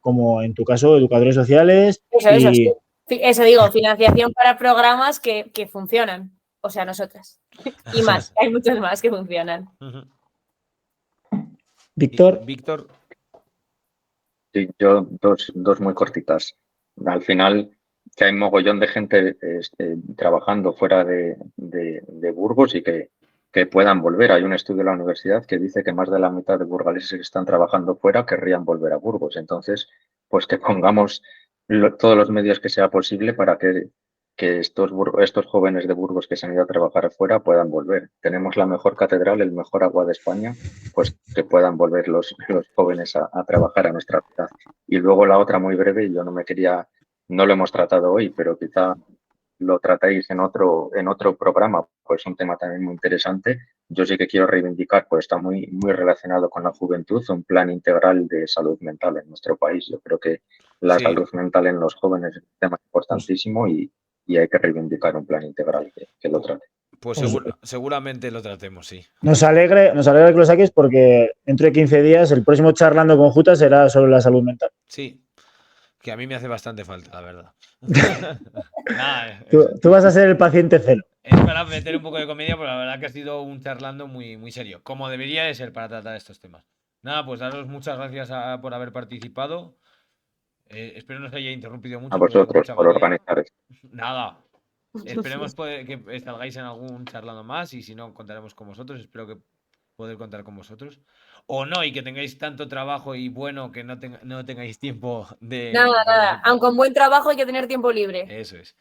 como en tu caso, educadores sociales. Eso, sí. Eso digo, financiación para programas que funcionan. O sea, nosotras. Y más, hay muchos más que funcionan. Víctor. Víctor. Sí, yo dos muy cortitas. Al final, que hay mogollón de gente trabajando fuera de Burgos y que puedan volver. Hay un estudio de la universidad que dice que más de la mitad de burgaleses que están trabajando fuera querrían volver a Burgos. Entonces, pues que pongamos todos los medios que sea posible para que estos jóvenes de Burgos que se han ido a trabajar afuera puedan volver. Tenemos la mejor catedral, el mejor agua de España, pues que puedan volver los jóvenes a trabajar a nuestra ciudad. Y luego la otra muy breve, yo no lo hemos tratado hoy, pero quizá lo tratáis en otro programa, pues un tema también muy interesante. Yo sí que quiero reivindicar, pues está muy, muy relacionado con la juventud, un plan integral de salud mental en nuestro país. Yo creo que la salud mental en los jóvenes es un tema importantísimo y hay que reivindicar un plan integral que lo trate. Pues seguramente lo tratemos, sí. Nos alegra que lo saques porque dentro de 15 días el próximo charlando con Jutas será sobre la salud mental. Sí, que a mí me hace bastante falta, la verdad. Tú vas a ser el paciente cero. Es para meter un poco de comedia, pero la verdad que ha sido un charlando muy, muy serio, como debería de ser para tratar estos temas. Nada, pues daros muchas gracias por haber participado. Espero no os haya interrumpido mucho. A vosotros por organizar esto. Nada. Esperemos que salgáis en algún charlando más y si no, contaremos con vosotros. Espero que poder contar con vosotros. O no, y que tengáis tanto trabajo y bueno que no tengáis tiempo de Nada. participar. Aunque con buen trabajo hay que tener tiempo libre. Eso es.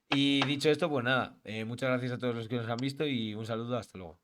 Y dicho esto, pues nada, muchas gracias a todos los que nos han visto y un saludo, hasta luego.